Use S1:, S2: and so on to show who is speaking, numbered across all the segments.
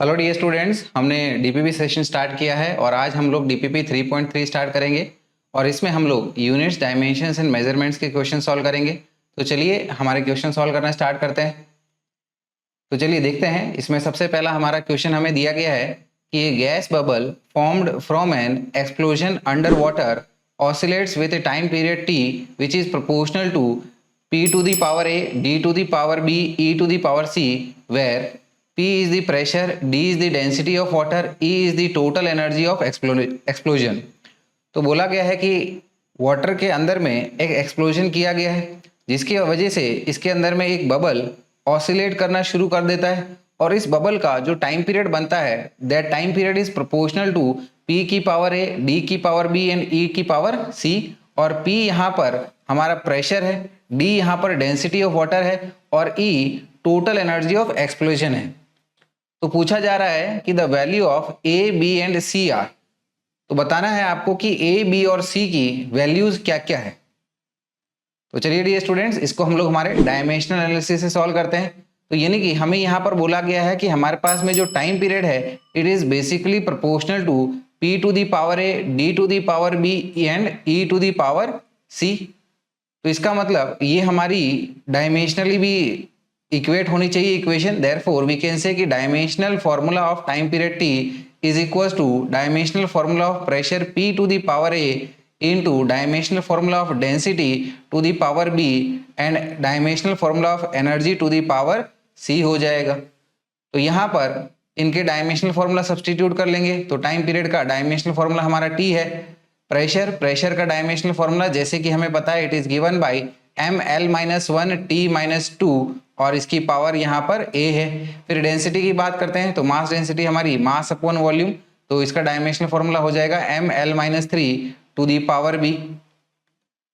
S1: Hello dear students, हमने DPP session start किया है और आज हम लोग डीपीपी 3.3 स्टार्ट करेंगे और इसमें हम लोग यूनिट्स, डायमेंशंस एंड मेजरमेंट्स के क्वेश्चन सॉल्व करेंगे। तो चलिए हमारे क्वेश्चन सॉल्व करना स्टार्ट करते हैं। तो चलिए देखते हैं। इसमें सबसे पहला हमारा क्वेश्चन हमें दिया गया है कि a gas bubble formed from N explosion under water oscillates with a time period t which is proportional to p to the power a, d to the power b, e to the power c, where p is the pressure, d is the density of water, e is the total energy of explosion। तो बोला गया है कि water के अंदर में एक explosion किया गया है जिसकी वजह से इसके अंदर में एक बबल ऑसिलेट करना शुरू कर देता है और इस बबल का जो टाइम पीरियड बनता है that time period is proportional to p की पावर a, d की पावर b एंड e की पावर c। और p यहाँ पर हमारा प्रेशर है, d यहाँ पर डेंसिटी ऑफ वाटर है और e total energy of explosion है। तो पूछा जा रहा है कि the value of a, b and c are. तो बताना है आपको कि a, b और c की वैल्यूज क्या क्या है। तो चलिए डियर स्टूडेंट्स, इसको हम लोग हमारे डायमेंशनल एनालिसिस से सॉल्व करते हैं। तो यानी कि हमें यहाँ पर बोला गया है कि हमारे पास में जो टाइम पीरियड है it is basically proportional to p to the power a, d to the power b and e to the power c। तो इसका मतलब ये हमारी डायमेंशनली भी इक्वेट होनी चाहिए equation. Therefore we can say कि dimensional formula of time period t is equals to dimensional formula of pressure p to the power a into dimensional formula of density to the power b and dimensional formula of energy to the power c हो जाएगा। तो यहाँ पर इनके dimensional formula substitute कर लेंगे। तो time period का डायमेंशनल फॉर्मूला हमारा t है। प्रेशर का डायमेंशनल फॉर्मूला जैसे कि हमें पता है it is given bye ml-1 t-2 और इसकी पावर यहाँ पर a है। फिर डेंसिटी की बात करते हैं तो मास डेंसिटी हमारी मास अपॉन वॉल्यूम, तो इसका डायमेंशनल फॉर्मूला हो जाएगा ml-3 to the power b.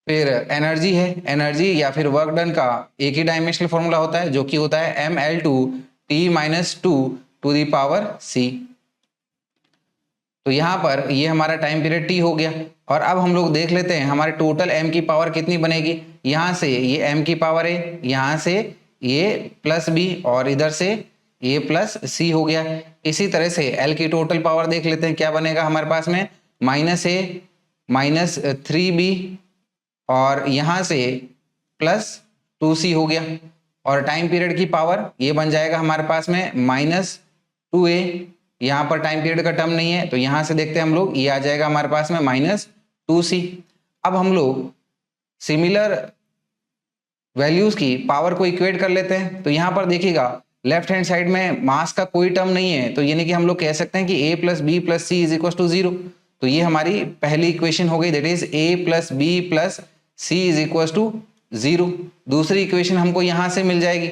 S1: फिर एनर्जी है, एनर्जी या फिर वर्क डन का एक ही डायमेंशनल फॉर्मूला होता है जो कि होता है ml2t-2 to the power c। तो यहाँ पर ये हमारा टाइम पीरियड t हो गया और अब हम लोग देख लेते हैं हमारे टोटल m की पावर कितनी बनेगी। यहाँ से ये m की पावर है, यहाँ से ये प्लस b और इधर से ये प्लस c हो गया। इसी तरह से l की टोटल पावर देख लेते हैं क्या बनेगा हमारे पास में -a -3b और यहाँ से +2c हो गया। और टाइम पीरियड की पावर ये बन जाएगा हमारे पास में -2a। यहाँ पर टाइम पीरियड का टर्म नहीं है तो यहाँ से देखते हैं हम लोग ये आ जाएगा हमारे पास में -2c। अब हम लोग सिमिलर वैल्यूज की पावर को इक्वेट कर लेते हैं। तो यहाँ पर देखिएगा लेफ्ट हैंड साइड में मास का कोई टर्म नहीं है तो यानी कि हम लोग कह सकते हैं कि a + b + c = 0। तो ये हमारी पहली इक्वेशन हो गई that is a + b + c = 0। दूसरी इक्वेशन हमको यहाँ से मिल जाएगी,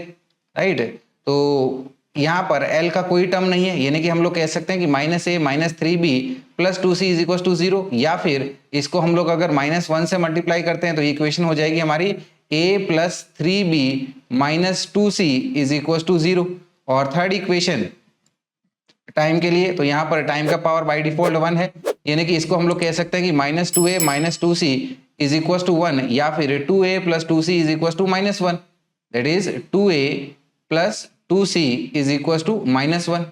S1: राइट। तो यहाँ पर l का कोई टर्म नहीं है यानी कि हम लोग कह सकते हैं कि -a -3b + 2c = 0। या फिर इसको हम लोग अगर -1 से मल्टीप्लाई करते हैं तो ये इक्वेशन हो जाएगी हमारी a + 3b - 2c = 0। और थर्ड इक्वेशन टाइम के लिए तो यहाँ पर टाइम का पावर बाय डिफॉल्ट 1 है यानी कि इसको हम लोग कह सकते हैं कि -2a - 2c = 1 या फिर 2a + 2c = -1 that is 2a + 2c = -1।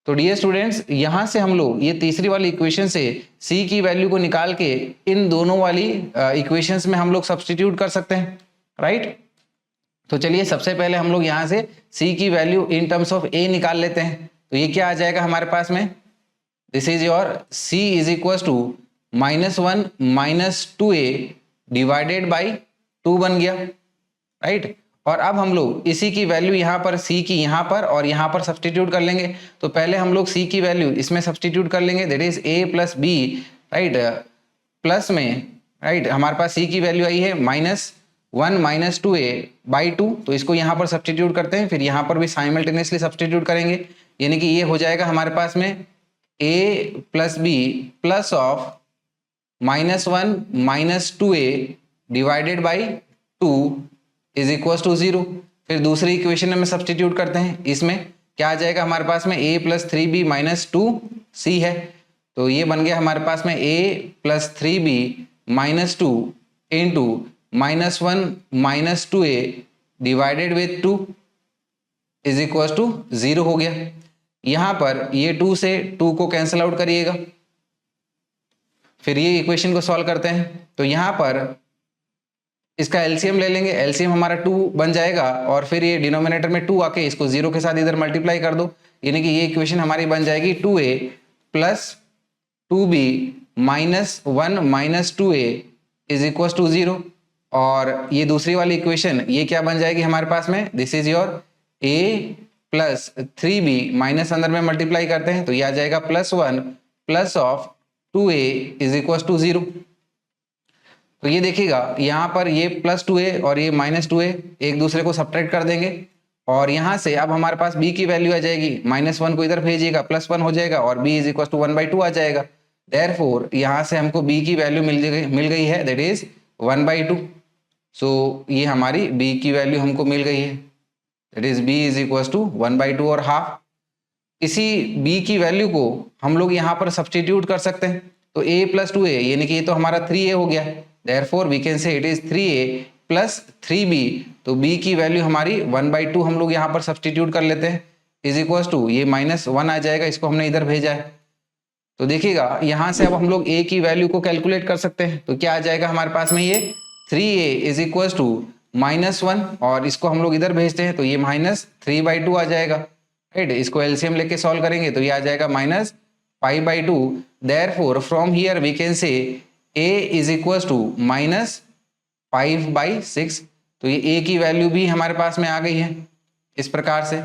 S1: तो डियर स्टूडेंट्स, यहाँ से हम लोग ये तीसरी वाली इक्वेशन से c की वैल्यू को निकाल के इन दोनों वाली इक्वेशंस में हम लोग सब्सटीट्यूट कर सकते हैं, राइट। तो चलिए सबसे पहले हम लोग यहाँ से c की value in terms of a निकाल लेते हैं। तो ये क्या आ जाएगा हमारे पास में, this is your c = -1 - 2a divided by 2 बन गया, राइट। और अब हम लोग इसी की वैल्यू यहाँ पर c की यहाँ पर और यहाँ पर सब्सटीट्यूट कर लेंगे। तो पहले हम लोग c की वैल्यू इसमें सब्सटीट्यूट कर लेंगे that is a + b, right. Plus में, राइट, हमारे पास c की वैल्यू आई है -1 - 2a/2। तो इसको यहाँ पर सब्सटीट्यूट करते हैं, फिर यहाँ पर भी साइमल्टेनियसली सब्सटीट्यूट करेंगे यानी कि ये हो जाएगा हमारे पास में a + b plus of -1 - 2a divided by 2 = 0। फिर दूसरी इक्वेशन में सब्सटीट्यूट करते हैं, इसमें क्या आ जाएगा हमारे पास में a + 3b - 2c है। तो ये बन गया हमारे पास में a + 3b - 2 into -1 - 2a divided with 2 = 0 हो गया। यहाँ पर ये 2 से 2 को कैंसिल आउट करिएगा, फिर ये इक्वेशन को सॉल्व करते हैं। तो यहाँ पर इसका एलसीएम ले लेंगे, एलसीएम हमारा 2 बन जाएगा और फिर ये डिनोमिनेटर में 2 आके इसको 0 के साथ इधर मल्टीप्लाई कर दो, यानी कि ये इक्वेशन हमारी बन जाएगी 2a plus 2b minus 1 minus 2a is equal to 0। और ये दूसरी वाली इक्वेशन ये क्या बन जाएगी हमारे पास में, this is your a plus 3b minus अंदर में मल्टीप्लाई करते हैं तो ये आ जाएगा +1 plus of 2a is equal to 0। तो ये देखिएगा यहाँ पर ये +2a और ये -2a एक दूसरे को सब्ट्रैक्ट कर देंगे और यहाँ से अब हमारे पास b की वैल्यू आ जाएगी, -1 को इधर भेजिएगा +1 हो जाएगा और b इज इक्वल टू 1/2 आ जाएगा। देयरफॉर यहाँ से हमको b की वैल्यू मिल गई है, दैट इज 1/2। सो ये हमारी b की वैल्यू हमको मिल गई है, that is b is equal to 1/2 और हाफ। इसी b की वैल्यू को हम लोग यहाँ पर सब्स्टिट्यूट कर सकते हैं, तो a + 2a यानी कि ये तो हमारा 3a हो गया, therefore we can say it is 3a plus 3b। तो b की वैल्यू हमारी 1/2 हम लोग यहाँ पर सब्स्टिट्यूट कर लेते हैं, इज इक्वल टू ये -1 आ जाएगा, इसको हमने इधर भेजा है। तो देखिएगा यहाँ से अब हम लोग a की वैल्यू को कैलकुलेट कर सकते हैं, तो क्या आ जाएगा हमारे पास में, ये 3a इज इक्वल टू -1 और इसको हम लोग इधर भेजते हैं तो ये -3/2 आ जाएगा, राइट। इसको एलसीएम लेके सॉल्व करेंगे तो ये आ जाएगा -5/2। Therefore from here we can say a is equal to -5/6। तो ये a की वैल्यू भी हमारे पास में आ गई है इस प्रकार से।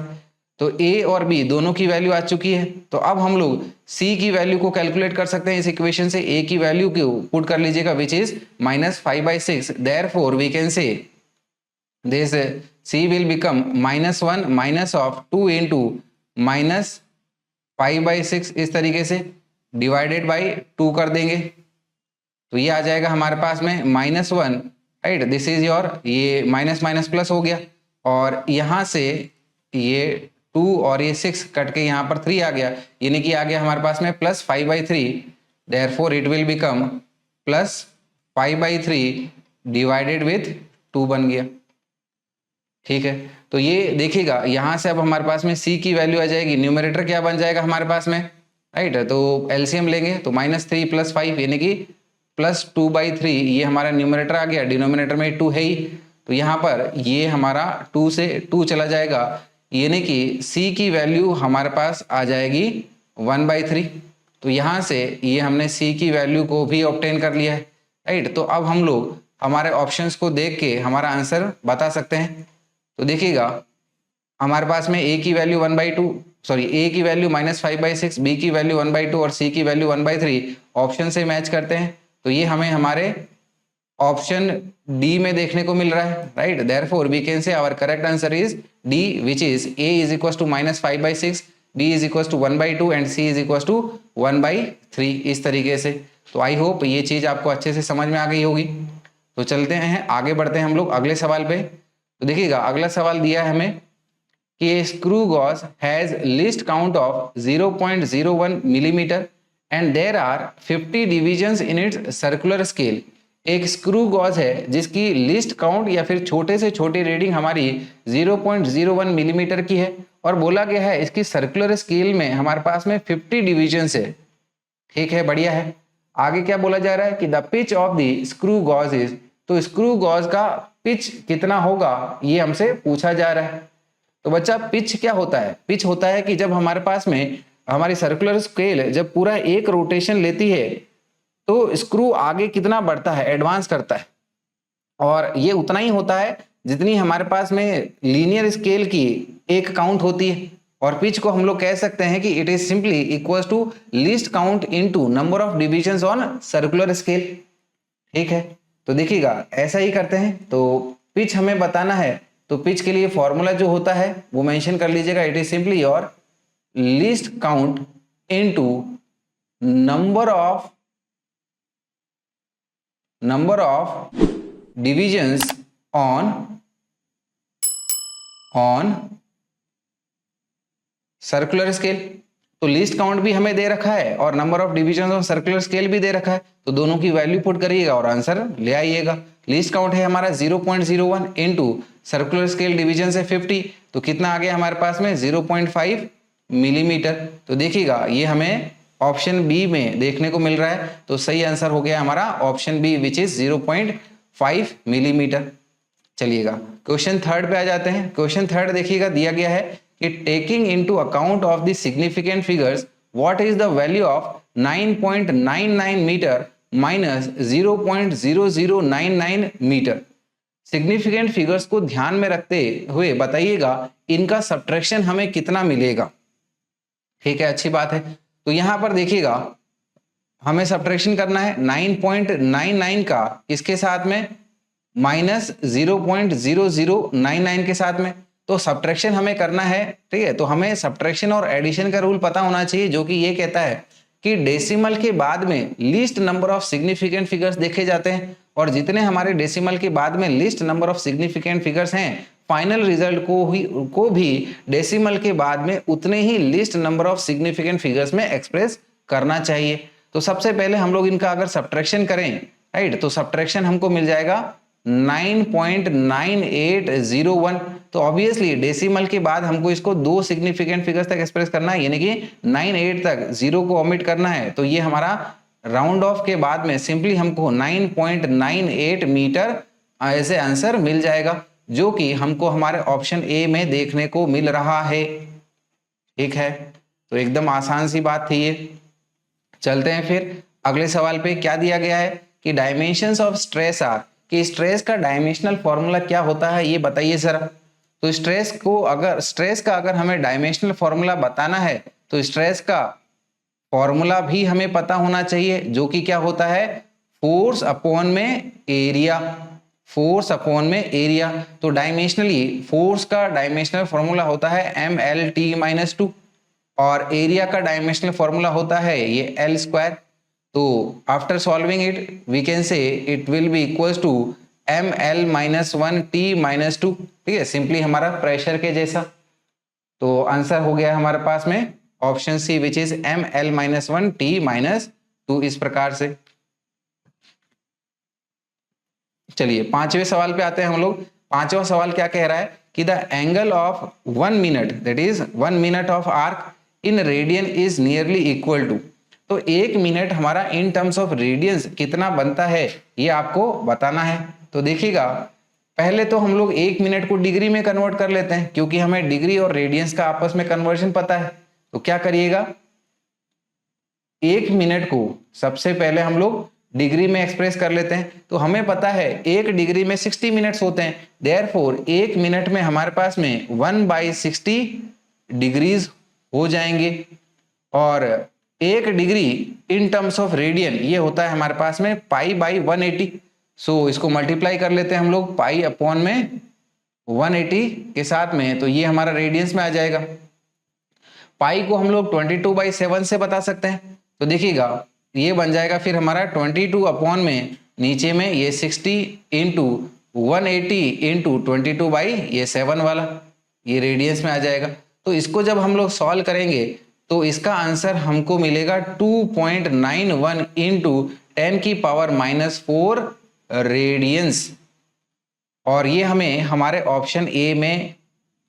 S1: तो a और b दोनों की वैल्यू आ चुकी है, तो अब हम लोग c की वैल्यू को कैलकुलेट कर सकते हैं इस इक्वेशन से। a की वैल्यू को पुट कर लीजिएगा which is -5/6। Therefore we can say this c will become -1 minus of 2 into -5/6 इस तरीके से डिवाइडेड बाई 2 कर देंगे तो ये आ जाएगा हमारे पास में -1, राइट। दिस इज योर, ये माइनस माइनस प्लस हो गया और यहाँ से ये 2 और ये 6 कट के यहाँ पर 3 आ गया, यानी कि आ गया हमारे पास में +5/3। Therefore it will become +5/3 divided with 2 बन गया, ठीक है। तो ये देखिएगा यहाँ से अब हमारे पास में c की वैल्यू आ जाएगी, न्यूमरेटर क्या बन जाएगा हमारे पास में, राइट। तो एलसीएम लेंगे तो -3 + 5 यानी कि +2/3 ये हमारा न्यूमरेटर आ गया, डिनोमिनेटर में 2 है ही, तो यहाँ पर ये हमारा 2 से 2 चला जाएगा, यानी कि c की वैल्यू हमारे पास आ जाएगी 1/3। तो यहाँ से ये हमने c की वैल्यू को भी ऑब्टेन कर लिया है, राइट। तो अब हम लोग हमारे ऑप्शंस को देख के हमारा आंसर बता सकते हैं। तो देखिएगा हमारे पास में a की वैल्यू a की वैल्यू -5/6, b की वैल्यू 1/2 और c की वैल्यू 1/3 ऑप्शन से मैच करते हैं, तो ये हमें हमारे ऑप्शन डी में देखने को मिल रहा है, right. Therefore we can say our correct answer is D which is a is equal to -5/6, b is equal to 1/2 and c is equal to 1/3 इस तरीके से। तो आई होप ये चीज आपको अच्छे से समझ में आ गई होगी। तो चलते हैं आगे बढ़ते हैं हम लोग अगले सवाल पे। तो देखिएगा अगला सवाल दिया है हमें कि screw gauge has least count of 0.01 millimetre and there are 50 divisions in its circular scale. एक स्क्रू गॉज है जिसकी लिस्ट काउंट या फिर छोटे से छोटी रीडिंग हमारी 0.01 मिलीमीटर की है और बोला गया है इसकी सर्कुलर स्केल में हमारे पास में 50 डिविजन्स है, ठीक है, बढ़िया है। आगे क्या बोला जा रहा है कि the pitch of the screw gauge is, तो स्क्रू गॉज का पिच कितना होगा ये हमसे पूछा जा रहा है। तो बच्चा पिच क्या होता है, पिच होता है कि जब हमारे पास में हमारी सर्कुलर स्केल जब पूरा एक रोटेशन लेती है तो स्क्रू आगे कितना बढ़ता है, एडवांस करता है, और ये उतना ही होता है जितनी हमारे पास में लीनियर स्केल की एक काउंट होती है। और पिच को हम लोग कह सकते हैं कि it is simply equal to least count into number of divisions on circular scale, ठीक है। तो देखिएगा ऐसा ही करते हैं। तो पिच हमें बताना है तो पिच के लिए फॉर्मूला जो होता है वो मेंशन कर लीजिएगा, it is simply your least count into number of divisions on circular scale. तो लिस्ट काउंट भी हमें दे रखा है और number of division of circular scale भी दे रखा है, तो दोनों की वैल्यू पुट करिएगा और आंसर ले आइएगा। लिस्ट काउंट है हमारा 0.01 इनटू सर्कुलर स्केल डिवीजन से 50, तो कितना आ गया हमारे पास में 0.5 मिलीमीटर। तो देखिएगा ये हमें ऑप्शन बी में देखने को मिल रहा है, तो सही आंसर हो गया हमारा option B which is 0.5 millimetre. चलिएगा क्वेश्चन थर्ड पे आ जाते हैं। क्वेश्चन थर्ड देखिएगा दिया गया है कि taking into account of the significant figures what is the value of 9.99 metre minus 0.0099 metre. Significant figures को ध्यान में रखते हुए बताइएगा इनका सब्ट्रैक्शन हमें कितना मिलेगा। ठीक है, अच्छी बात है। तो यहां पर देखिएगा हमें सब्ट्रैक्शन करना है 9.99 का इसके साथ में माइनस 0.0099 के साथ में, तो सब्ट्रैक्शन हमें करना है। ठीक है, तो हमें सब्ट्रैक्शन और एडिशन का रूल पता होना चाहिए जो कि ये कहता है कि डेसिमल के बाद में least number of significant figures देखे जाते हैं, और जितने हमारे डेसिमल के बाद में least number of significant figures हैं फाइनल रिजल्ट को भी डेसिमल के बाद में उतने ही least number of significant figures में एक्सप्रेस करना चाहिए। तो सबसे पहले हम लोग इनका अगर सब्ट्रैक्शन करें, राइट, तो सब्ट्रैक्शन हमको मिल जाएगा 9.9801। तो ऑब्वियसली डेसिमल के बाद हमको इसको दो सिग्निफिकेंट फिगर्स तक एक्सप्रेस करना है, यानी कि 98 तक, जीरो को ओमिट करना है। तो ये हमारा राउंड ऑफ के बाद में सिंपली हमको 9.98 मीटर ऐसे आंसर मिल जाएगा, जो कि हमको हमारे ऑप्शन ए में देखने को मिल रहा है। ठीक है, तो एकदम आसान सी बात थी ये। चलते हैं फिर अगले सवाल पे। क्या दिया गया है कि डायमेंशंस ऑफ स्ट्रेस आर, कि स्ट्रेस का डायमेंशनल फॉर्मूला क्या होता है ये बताइए जरा। तो स्ट्रेस का अगर हमें डायमेंशनल फॉर्मूला बताना है तो स्ट्रेस का फॉर्मूला भी हमें पता होना चाहिए, जो कि क्या होता है, फोर्स अपॉन में एरिया। फोर्स अपॉन में एरिया। तो डायमेंशनली फोर्स का डायमेंशनल फॉर्मूला होता है MLT-2 और एरिया का डायमेंशनल फॉर्मूला होता है ये L स्क्वायर। तो after solving it we can say it will be equals to ML-1T-2। ठीक है, सिंपली हमारा प्रेशर के जैसा। तो आंसर हो गया हमारे पास में option C which is ML-1T-2 इस प्रकार से। चलिए पांचवें सवाल पे आते हैं हम लोग। पांचवा सवाल क्या कह रहा है कि the angle of 1 minute, that is 1 minute of arc in radian is nearly equal to. तो 1 मिनट हमारा इन टर्म्स ऑफ रेडियंस कितना बनता है ये आपको बताना है। तो देखिएगा पहले तो हम लोग 1 मिनट को डिग्री में कन्वर्ट कर लेते हैं, क्योंकि हमें डिग्री और रेडियंस का आपस में कन्वर्जन पता है। तो क्या करिएगा, 1 मिनट को सबसे पहले हम लोग डिग्री में एक्सप्रेस कर लेते हैं। तो हमें पता है 1 डिग्री में 60 मिनट्स होते हैं, देयरफॉर 1 मिनट में हमारे पास में 1/60 डिग्रीज हो जाएंगे। और 1 degree in terms of radian ये होता है हमारे पास में π/180। सो इसको मल्टीप्लाई कर लेते हैं हम लोग पाई अपॉन में 180 के साथ में, तो ये हमारा रेडियंस में आ जाएगा। पाई को हम लोग 22/7 से बता सकते हैं। तो देखिएगा ये बन जाएगा फिर हमारा 22 अपॉन में नीचे में ये 60 इंटू 180 इंटू 22/7 वाला, ये रेडियंस में आ जाएगा। तो इसको जब हम लोग सॉल्व करेंगे तो इसका आंसर हमको मिलेगा 2.91 इंटू 10⁻⁴ रेडियंस। और ये हमें हमारे ऑप्शन ए में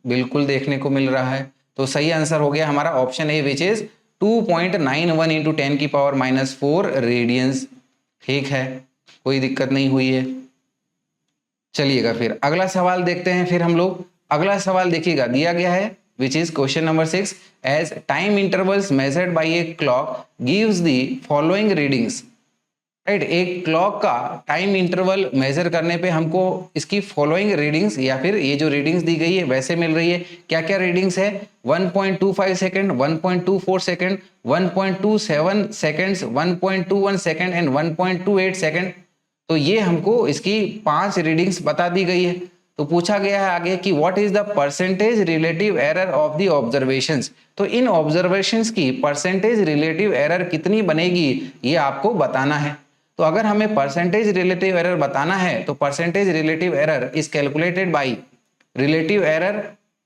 S1: बिल्कुल देखने को मिल रहा है। तो सही आंसर हो गया हमारा option A which is 2.91 into 10⁻⁴ radians. ठीक है, कोई दिक्कत नहीं हुई है। चलिएगा फिर अगला सवाल देखते हैं। फिर हम लोग अगला सवाल देखिएगा दिया गया है which is question number 6 as time intervals measured by a clock gives the following readings. Right, एक क्लॉक का टाइम इंटरवल मेजर करने पे हमको इसकी फॉलोइंग रीडिंग्स या फिर ये जो रीडिंग्स दी गई है वैसे मिल रही है। क्या क्या रीडिंग्स है, 1.25 second, 1.24 second, 1.27 seconds, 1.21 second and 1.28 second. तो ये हमको इसकी 5 रीडिंग्स बता दी गई है। तो पूछा गया है आगे कि what is the percentage relative error of the observations. तो इन ऑब्जर्वेशंस की परसेंटेज रिलेटिव एरर कितनी बनेगी ये आपको बताना है। तो अगर हमें परसेंटेज रिलेटिव एरर बताना है तो percentage relative error is calculated by relative error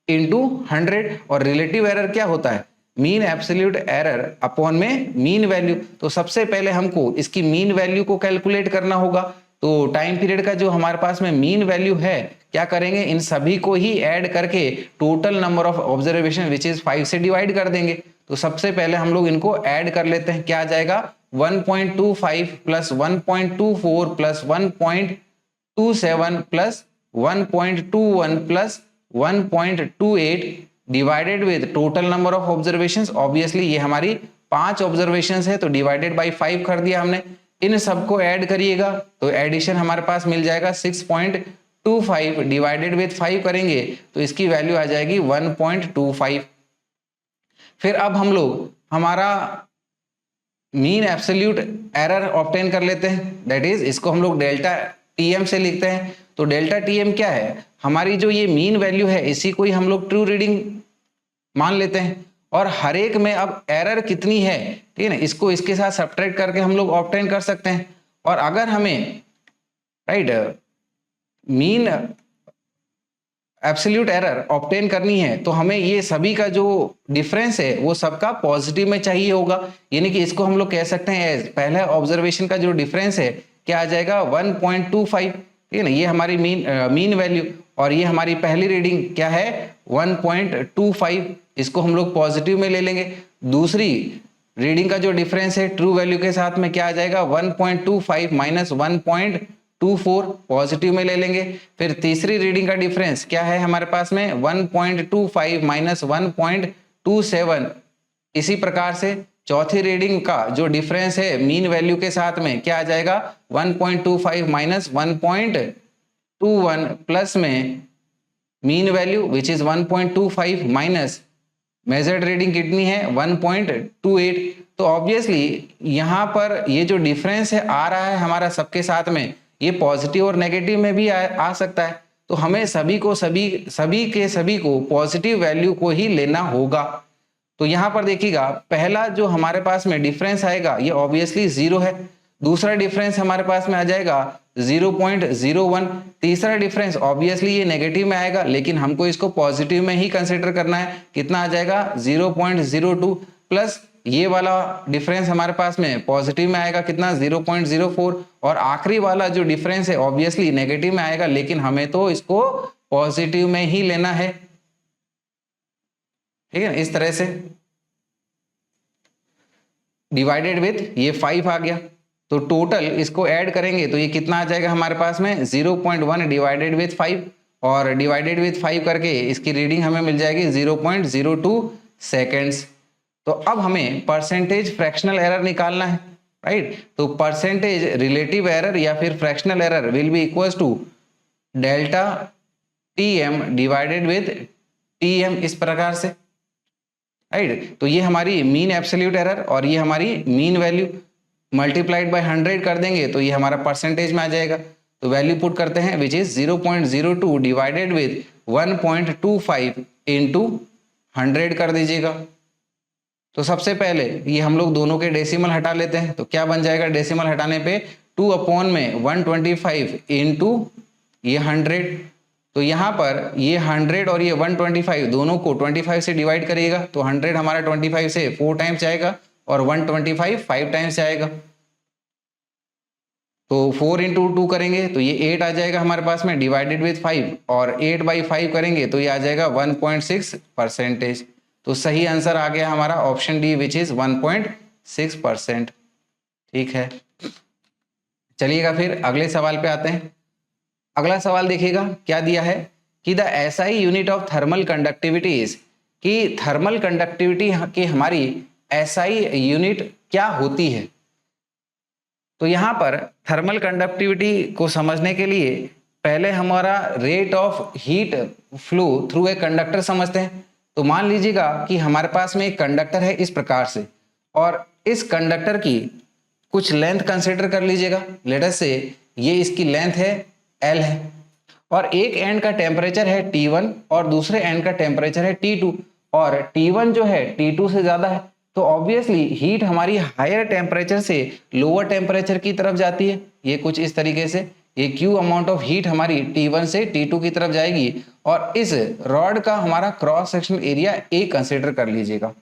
S1: into 100। और रिलेटिव एरर क्या होता है, मीन एब्सोल्यूट एरर अपॉन में मीन वैल्यू। तो सबसे पहले हमको इसकी मीन वैल्यू को कैलकुलेट करना होगा। तो टाइम पीरियड का जो हमारे पास में मीन वैल्यू है, क्या करेंगे, इन सभी को ही ऐड करके total number of observation which is 5 से डिवाइड कर देंगे। तो सबसे पहले हम लोग इनको ऐड कर लेते हैं, क्या आ जाएगा 1.25 plus 1.24 plus 1.27 plus 1.21 plus 1.28 divided with total number of observations. Obviously ये हमारी 5 ऑब्जर्वेशंस है, तो डिवाइडेड बाय 5 कर दिया हमने। इन सबको ऐड करिएगा तो एडिशन हमारे पास मिल जाएगा 6.25 डिवाइडेड विद 5 करेंगे तो इसकी वैल्यू आ जाएगी 1.25। फिर अब हम लोग हमारा मीन एब्सोल्यूट एरर ऑब्टेन कर लेते हैं, दैट इज इसको हम लोग डेल्टा टीएम से लिखते हैं। तो डेल्टा टीएम क्या है, हमारी जो ये मीन वैल्यू है इसी को ही हम लोग ट्रू रीडिंग मान लेते हैं, और हर एक में अब एरर कितनी है, ठीक है ना, इसको इसके साथ सब्ट्रैक्ट करके हम लोग ऑब्टेन कर सकते हैं। और अगर हमें मीन एब्सोल्यूट एरर ऑब्टेन करनी है तो हमें ये सभी का जो डिफरेंस है वो सबका पॉजिटिव में चाहिए होगा, यानी कि इसको हम लोग कह सकते हैं एज पहले ऑब्जर्वेशन का जो डिफरेंस है क्या आ जाएगा 1.25, ठीक है ना, ये हमारी मीन वैल्यू, और ये हमारी पहली रीडिंग क्या है 1.25, इसको हम लोग पॉजिटिव में ले लेंगे। दूसरी रीडिंग का जो डिफरेंस है ट्रू वैल्यू के साथ में क्या आ जाएगा 1.25 माइनस 1.24 पॉजिटिव में ले लेंगे। फिर तीसरी रीडिंग का डिफरेंस क्या है हमारे पास में 1.25 माइनस 1.27। इसी प्रकार से चौथी रीडिंग का जो डिफरेंस है मीन वैल्यू के साथ में क्या आ जाएगा 1.25 माइनस 1.21 प्लस में mean value which is 1.25 minus measured reading कितनी है 1.28। तो ऑब्वियसली यहाँ पर ये जो डिफरेंस है आ रहा है हमारा सबके साथ में, ये पॉजिटिव और नेगेटिव में भी आ सकता है। तो हमें सभी को पॉजिटिव वैल्यू को ही लेना होगा। तो यहाँ पर देखिएगा पहला जो हमारे पास में डिफरेंस आएगा ये ऑब्वियसली 0 है, दूसरा डिफरेंस हमारे पास में आ जाएगा 0.01, तीसरा डिफरेंस ऑब्वियसली ये नेगेटिव में आएगा लेकिन हमको इसको पॉजिटिव में ही कंसीडर करना है, कितना आ जाएगा 0.02, प्लस ये वाला डिफरेंस हमारे पास में पॉजिटिव में आएगा कितना 0.04, और आखिरी वाला जो डिफरेंस है ऑब्वियसली नेगेटिव में आएगा लेकिन हमें तो इसको पॉजिटिव में ही लेना है, ठीक है। इस तरह से डिवाइडेड विथ ये 5 आ गया, तो टोटल इसको ऐड करेंगे तो ये कितना आ जाएगा हमारे पास में 0.1 डिवाइडेड विथ 5, और डिवाइडेड विथ 5 करके इसकी रीडिंग हमें मिल जाएगी 0.02 सेकेंड्स। तो अब हमें परसेंटेज फ्रैक्शनल एरर निकालना है, राइट। तो परसेंटेज रिलेटिव एरर या फिर fractional error will be equals to delta TM divided with TM, इस प्रकार से, राइट। तो ये हमारी मीन एब्सोल्यूट एरर और ये हमारी मीन वैल्यू मल्टीप्लाइड बाय 100 कर देंगे तो ये हमारा परसेंटेज में आ जाएगा। तो वैल्यू पुट करते हैं which is 0.02 divided with 1.25 into 100 कर दीजिएगा। तो सबसे पहले ये हम लोग दोनों के डेसिमल हटा लेते हैं, तो क्या बन जाएगा डेसिमल हटाने पे 2 अपॉन में 125 इंटू ये 100। तो यहाँ पर ये 100 और ये 125 दोनों को 25 से डिवाइड करिएगा तो 100 हमारा 25 से 4 टाइम्स जाएगा और 125 5 टाइम्स आएगा। तो 4 इंटू 2 करेंगे तो ये 8 आ जाएगा हमारे पास में डिवाइडेड विथ 5, और 8/5 करेंगे तो ये आ जाएगा 1.6%। तो सही आंसर आ गया हमारा ऑप्शन डी विच इज 1.6%। ठीक है, चलिएगा फिर अगले सवाल पे आते हैं। अगला सवाल देखिएगा क्या दिया है कि the SI unit of thermal conductivity is, कि थर्मल कंडक्टिविटी की हमारी एसआई यूनिट क्या होती है। तो यहाँ पर थर्मल कंडक्टिविटी को समझने के लिए पहले हमारा rate of heat flow through a conductor समझते हैं। तो मान लीजिएगा कि हमारे पास में एक कंडक्टर है इस प्रकार से, और इस कंडक्टर की कुछ लेंथ कंसिडर कर लीजिएगा, लेट अस से ये इसकी लेंथ है L है, और एक एंड का टेम्परेचर है T1 और दूसरे एंड का टेम्परेचर है T2, और T1 जो है T2 से ज्यादा है तो ऑब्वियसली हीट हमारी हायर टेम्परेचर से लोअर टेम्परेचर की तरफ जाती है। ये कुछ इस तरीके से ये Q अमाउंट ऑफ हीट हमारी T1 से T2 की तरफ जाएगी, और इस रॉड का हमारा cross sectional area A consider कर लीजिएगा।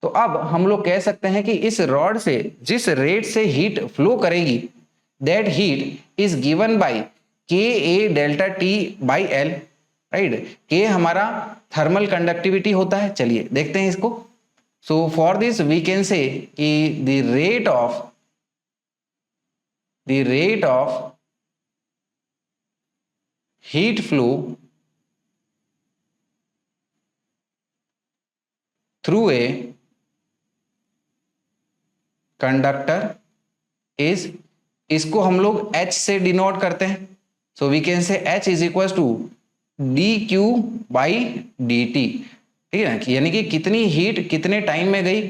S1: तो अब हम लोग कह सकते हैं कि इस रॉड से जिस रेट से हीट फ्लो करेगी that heat is given by k a delta t by l, right. K हमारा थर्मल कंडक्टिविटी होता है। चलिए देखते हैं इसको। So for this we can say कि the rate of heat flow through a conductor is, इसको हम लोग H से डिनोट करते हैं। So we can say H is equal to d q by d t, ठीक है ना, यानी कि कितनी हीट कितने टाइम में गई,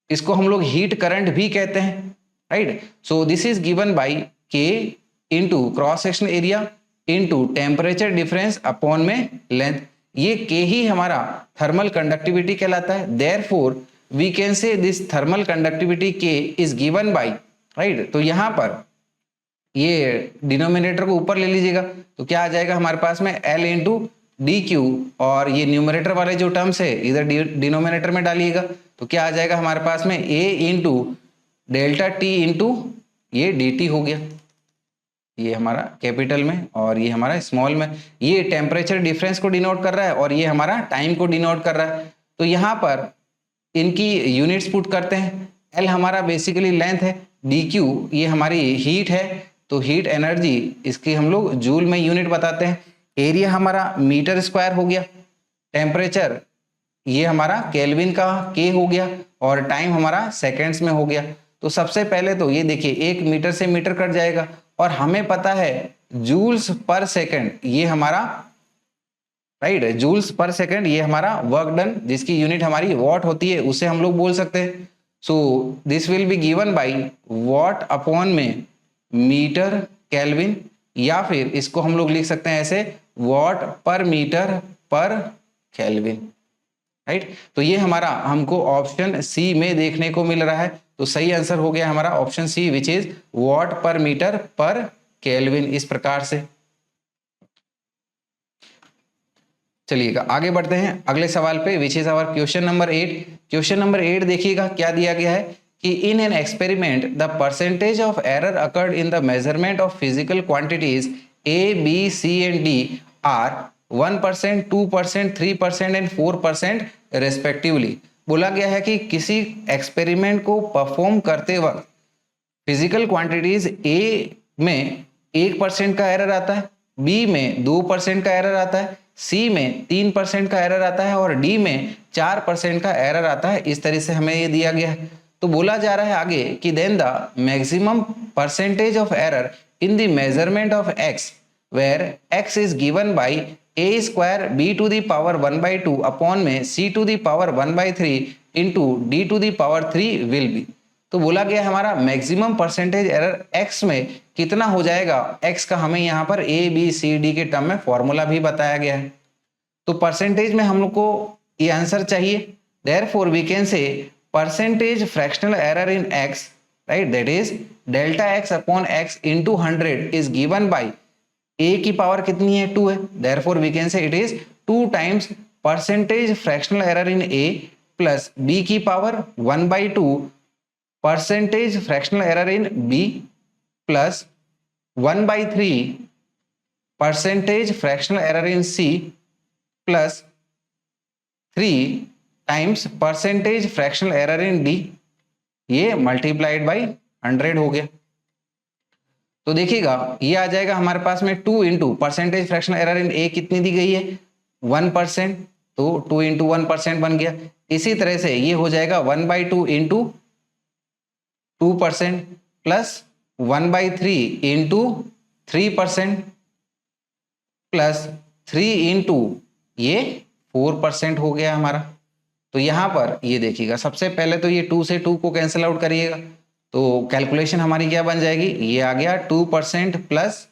S1: इसको हम लोग हीट करंट भी कहते हैं, right. So this is given by k into cross section area into temperature difference upon में लेंथ। ये के ही हमारा थर्मल कंडक्टिविटी कहलाता है। Therefore we can say this thermal conductivity k is given by, right. तो यहां पर ये डिनोमिनेटर को ऊपर ले लीजिएगा तो क्या आ जाएगा हमारे पास में L इंटू डी क्यू, और ये न्यूमरेटर वाले जो टर्म्स है इधर डिनोमिनेटर में डालिएगा तो क्या आ जाएगा हमारे पास में A into delta T into ये डी टी हो गया। ये हमारा कैपिटल में और ये हमारा स्मॉल में। ये टेम्परेचर डिफरेंस को डिनोट कर रहा है और ये हमारा टाइम को डिनोट कर रहा है। तो यहाँ पर इनकी यूनिट्स पुट करते हैं। L हमारा बेसिकली लेंथ है, डी क्यू ये हमारी हीट है, तो हीट एनर्जी इसकी हम लोग जूल में यूनिट बताते हैं। एरिया हमारा मीटर स्क्वायर हो गया, टेम्परेचर ये हमारा केल्विन का के हो गया और टाइम हमारा सेकेंड्स में हो गया। तो सबसे पहले तो ये देखिए 1 मीटर से मीटर कट जाएगा और हमें पता है जूल्स पर सेकेंड ये हमारा, राइट, जूल्स पर सेकेंड ये हमारा वर्क डन जिसकी यूनिट हमारी वॉट होती है उसे हम लोग बोल सकते हैं। So this will be given by what upon में मीटर केल्विन, या फिर इसको हम लोग लिख सकते हैं ऐसे what per metre per kelvin, right. तो ये हमारा हमको ऑप्शन सी में देखने को मिल रहा है। तो सही आंसर हो गया हमारा option C which is watt per metre per kelvin. इस प्रकार से चलिएगा आगे बढ़ते हैं अगले सवाल पे which is our question number 8। Question number 8 देखिएगा क्या दिया गया है कि in an experiment the percentage of error occurred in the measurement of physical quantities A B C and D are 1%, 2%, 3% and 4% respectively. बोला गया है कि किसी एक्सपेरिमेंट को परफॉर्म करते वक्त फिजिकल क्वांटिटीज ए में 1% का एरर आता है, बी में 2% का एरर आता है, सी में 3% का एरर आता है और डी में 4% का एरर आता है। इस तरह से हमें ये दिया गया है। तो बोला जा रहा है आगे कि then the maximum percentage of error in the measurement of x where x is given by a square b to the power 1/2 upon में c to the power 1/3 into d to the power 3 will be. तो बोला गया हमारा maximum percentage error x में कितना हो जाएगा, x का हमें यहाँ पर a b c d के टर्म में फॉर्मूला भी बताया गया है। तो परसेंटेज में हम लोग को ये आंसर चाहिए। Therefore we can say percentage fractional error in x, right, that is delta x upon x into 100 is given by a की पावर कितनी है 2 है। Therefore we can say it is 2 times percentage fractional error in a plus b की power 1/2 percentage fractional error in B plus 1/3 percentage fractional error in C plus 3 times percentage fractional error in D, ये multiplied by 100 हो गया। तो देखिएगा ये आ जाएगा हमारे पास में 2 into percentage fractional error in a कितनी दी गई है 1%, तो 2 इंटू 1% बन गया। इसी तरह से ये हो जाएगा 1/2 into 2% plus 1/3 into 3% plus 3 into ये 4% हो गया हमारा। तो यहां पर ये देखिएगा सबसे पहले तो ये 2 से 2 को कैंसिल आउट करिएगा तो कैलकुलेशन हमारी क्या बन जाएगी, ये आ गया 2% प्लस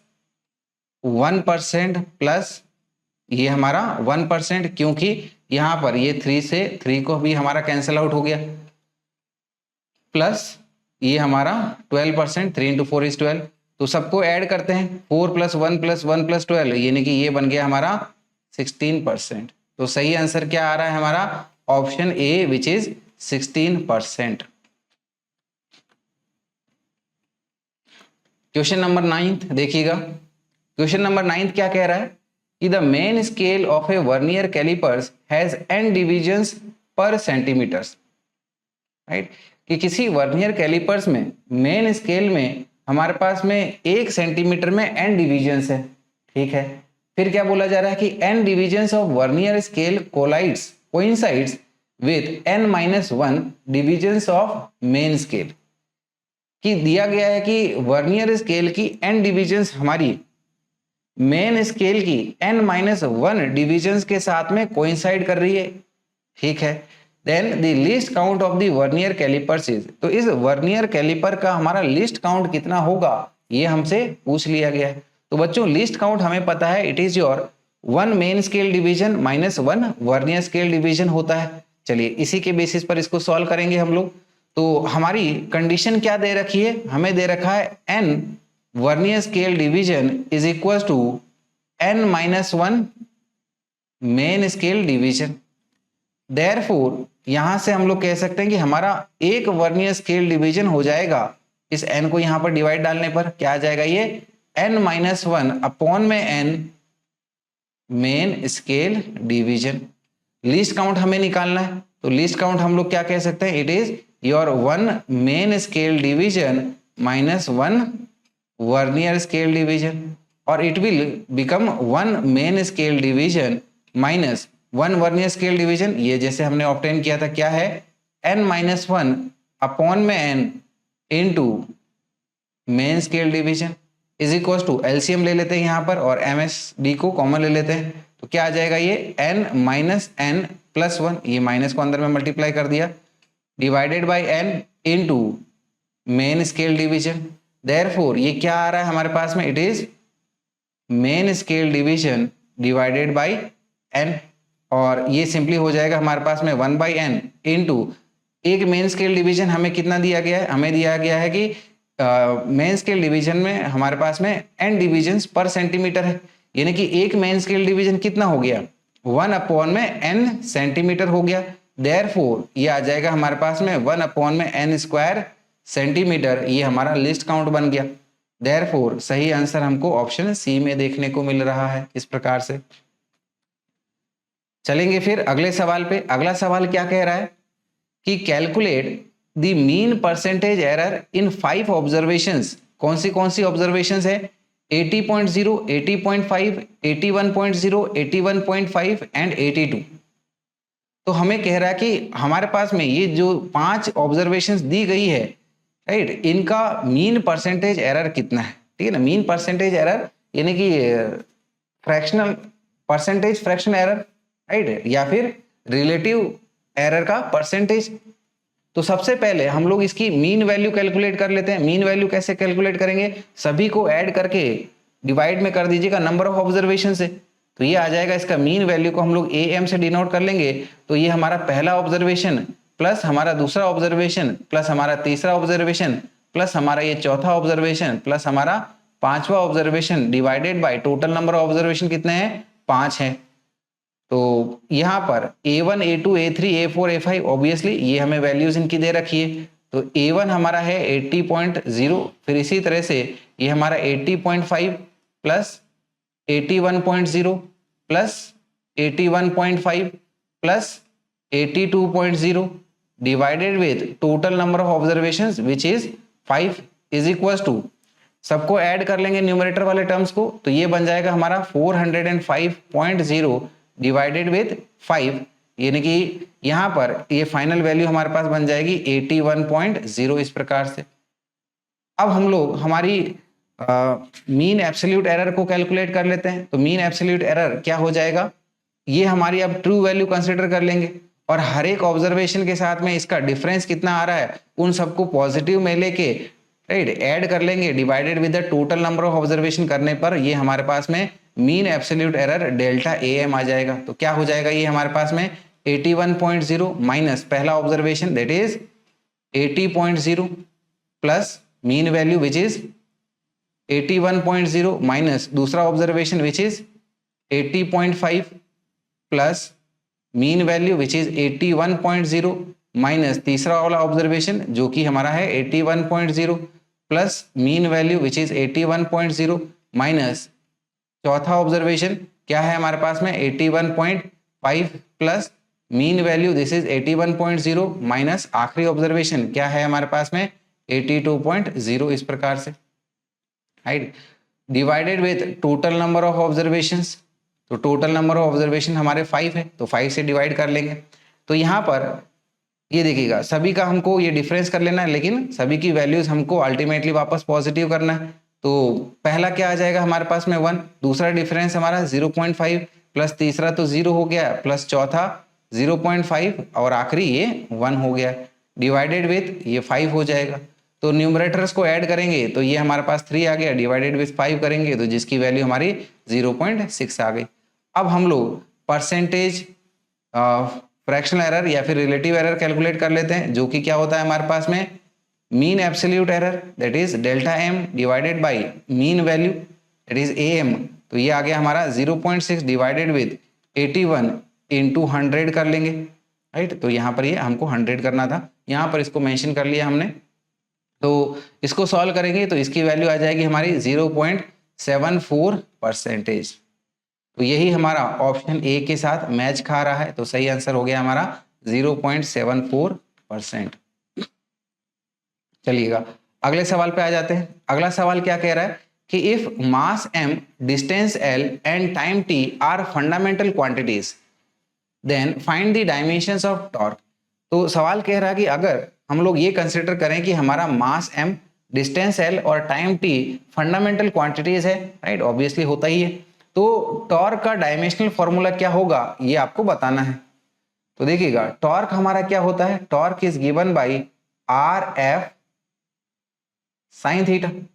S1: 1% प्लस ये हमारा 1%, क्योंकि यहां पर ये 3 से 3 को भी हमारा कैंसिल आउट हो गया, प्लस ये हमारा 12%, 3 इंटू 4 इज 12। तो सबको ऐड करते हैं 4 + 1 + 1 + 12 यानी कि ये बन गया हमारा 16%। तो सही आंसर क्या आ रहा है हमारा option A which is 16%। Question number 9 देखिएगा। क्वेश्चन नंबर 9 क्या कह रहा है कि the main scale of a vernier callipers has n divisions per centimetres, right. कि किसी वर्नियर कैलिपर्स में मेन स्केल में हमारे पास में 1 सेंटीमीटर में n डिविजन्स है, ठीक है। फिर क्या बोला जा रहा है कि n divisions of vernier scale coincides with n-1 divisions of main scale. कि दिया गया है कि वर्नियर स्केल की n डिविजन्स हमारी मेन स्केल की n-1 डिविजन्स के साथ में कोइंसाइड कर रही है, ठीक है। Then the least count of the vernier callipers is, तो इस वर्नियर कैलिपर का हमारा लिस्ट काउंट कितना होगा ये हमसे पूछ लिया गया है। तो बच्चों लिस्ट काउंट हमें पता है, it is your 1 main scale division -1 vernier scale division होता है। चलिए इसी के बेसिस पर इसको सॉल्व करेंगे हम लोग। तो हमारी कंडीशन क्या दे रखी है, हमें दे रखा है n vernier scale division is equal to n-1 main scale division. Therefore यहां से हम लोग कह सकते हैं कि हमारा एक वर्नियर स्केल डिवीजन हो जाएगा, इस n को यहां पर डिवाइड डालने पर क्या आ जाएगा, ये n-1 अपॉन में n main scale division. List count हमें निकालना है, तो लिस्ट काउंट हम लोग क्या कह सकते हैं, it is your 1 main scale division -1 vernier scale division, और it will become 1 main scale division -1 vernier scale division. ये जैसे हमने ऑब्टेन किया था क्या है, n-1 अपॉन में n into main scale division is equal to LCM ले लेते हैं यहाँ पर और MSD को कॉमन ले लेते हैं, तो क्या आ जाएगा ये n-n+1, ये माइनस को अंदर में मल्टीप्लाई कर दिया, divided by n into main scale division. Therefore ये क्या आ रहा है हमारे पास में, it is main scale division divided by n, और ये सिंपली हो जाएगा हमारे पास में 1/n इनटू एक मेन स्केल डिवीजन हमें कितना दिया गया है, हमें दिया गया है कि मेन स्केल डिवीजन में हमारे पास में n डिविजन्स पर सेंटीमीटर है, यानी कि एक मेन स्केल डिवीजन कितना हो गया, 1 अपॉन में n सेंटीमीटर हो गया। देयरफॉर ये आ जाएगा हमारे पास में 1 अपॉन में n स्क्वायर सेंटीमीटर, ये हमारा लिस्ट काउंट बन गया। देयरफॉर सही आंसर हमको ऑप्शन सी में देखने को मिल रहा है। इस प्रकार से चलेंगे फिर अगले सवाल पे। अगला सवाल क्या कह रहा है कि calculate the mean percentage error in 5 observations. कौन सी ऑब्जर्वेशंस है, 80.0, 80.5, 81.0, 81.5 एंड 82। तो हमें कह रहा है कि हमारे पास में ये जो 5 ऑब्जर्वेशंस दी गई है, राइट, इनका मीन परसेंटेज एरर कितना है, ठीक है ना। मीन परसेंटेज एरर यानी कि फ्रैक्शन एरर, राइट, या फिर रिलेटिव एरर का परसेंटेज। तो सबसे पहले हम लोग इसकी मीन वैल्यू कैलकुलेट कर लेते हैं। मीन वैल्यू कैसे कैलकुलेट करेंगे, सभी को ऐड करके डिवाइड में कर दीजिएगा नंबर ऑफ ऑब्जर्वेशन से, तो ये आ जाएगा। इसका मीन वैल्यू को हम लोग AM से डिनोट कर लेंगे, तो ये हमारा पहला ऑब्जर्वेशन प्लस हमारा दूसरा ऑब्जर्वेशन प्लस हमारा तीसरा ऑब्जर्वेशन प्लस हमारा ये चौथा ऑब्जर्वेशन प्लस हमारा पांचवा observation divided by total number of observation कितने हैं, 5 हैं। तो यहाँ पर A1, A2, A3, A4, A5 obviously ये हमें वैल्यूज इनकी दे रखी है। तो A1 हमारा है 80.0, फिर इसी तरह से ये हमारा 80.5 plus 81.0 plus 81.5 plus 82.0 divided with total number of observations which is 5 is equal to, सबको ऐड कर लेंगे न्यूमरेटर वाले टर्म्स को, तो ये बन जाएगा हमारा 405.0 डिवाइडेड विथ 5, यानी कि यहाँ पर ये फाइनल वैल्यू हमारे पास बन जाएगी 81.0। इस प्रकार से अब हम लोग हमारी मीन एब्सोल्यूट एरर को कैलकुलेट कर लेते हैं। तो मीन एब्सोल्यूट एरर क्या हो जाएगा, ये हमारी अब ट्रू वैल्यू कंसिडर कर लेंगे और हर एक ऑब्जर्वेशन के साथ में इसका डिफरेंस कितना आ रहा है उन सबको पॉजिटिव में लेके, राइट, ऐड कर लेंगे divided with the total number of observation करने पर ये हमारे पास में mean absolute error delta AM आ जाएगा। तो क्या हो जाएगा ये हमारे पास में 81.0 माइनस पहला observation that is 80.0 plus mean value which is 81.0 minus दूसरा observation which is 80.5 plus mean value which is 81.0 minus तीसरा वाला ऑब्जर्वेशन जो कि हमारा है 81.0। Plus mean value which is 81.0 minus चौथा ऑब्जर्वेशन क्या है हमारे पास में 81.5 plus mean value this is 81.0 minus आखिरी ऑब्जर्वेशन क्या है हमारे पास में 82.0 इस प्रकार से, right, divided with total number of observations. तो टोटल नंबर ऑफ ऑब्जर्वेशन हमारे 5 है तो 5 से डिवाइड कर लेंगे। तो यहाँ पर ये देखिएगा सभी का हमको ये डिफरेंस कर लेना है, लेकिन सभी की वैल्यूज हमको अल्टीमेटली वापस पॉजिटिव करना है। तो पहला क्या आ जाएगा हमारे पास में 1, दूसरा डिफरेंस हमारा 0.5 प्लस तीसरा तो 0 हो गया प्लस चौथा 0.5 और आखिरी ये 1 हो गया, डिवाइडेड विथ ये 5 हो जाएगा। तो न्यूमरेटर्स को ऐड करेंगे तो ये हमारे पास 3 आ गया, डिवाइडेड विथ 5 करेंगे तो जिसकी वैल्यू हमारी 0.6 आ गई। अब हम लोग परसेंटेज फ्रैक्शनल एरर या फिर रिलेटिव एरर कैलकुलेट कर लेते हैं, जो कि क्या होता है हमारे पास में mean absolute error that is delta M divided by mean value that is A M. तो ये आ गया हमारा 0.6 डिवाइडेड विद 81 इंटू 100 कर लेंगे, राइट। तो यहाँ पर ये हमको 100 करना था, यहाँ पर इसको मेंशन कर लिया हमने। तो इसको सॉल्व करेंगे तो इसकी वैल्यू आ जाएगी हमारी 0.74%। तो यही हमारा ऑप्शन ए के साथ मैच खा रहा है, तो सही आंसर हो गया हमारा 0.74%। चलिएगा अगले सवाल पे आ जाते हैं। अगला सवाल क्या कह रहा है कि if mass m, distance l and time t are fundamental quantities then find the dimensions of torque. तो सवाल कह रहा है कि अगर हम लोग ये कंसिडर करें कि हमारा मास m, डिस्टेंस l और टाइम t फंडामेंटल क्वांटिटीज है, राइट, ऑब्वियसली होता ही है, तो टॉर्क का डायमेंशनल फॉर्मूला क्या होगा ये आपको बताना है। तो देखिएगा टॉर्क हमारा क्या होता है, torque is given bye R F sine theta, ठीक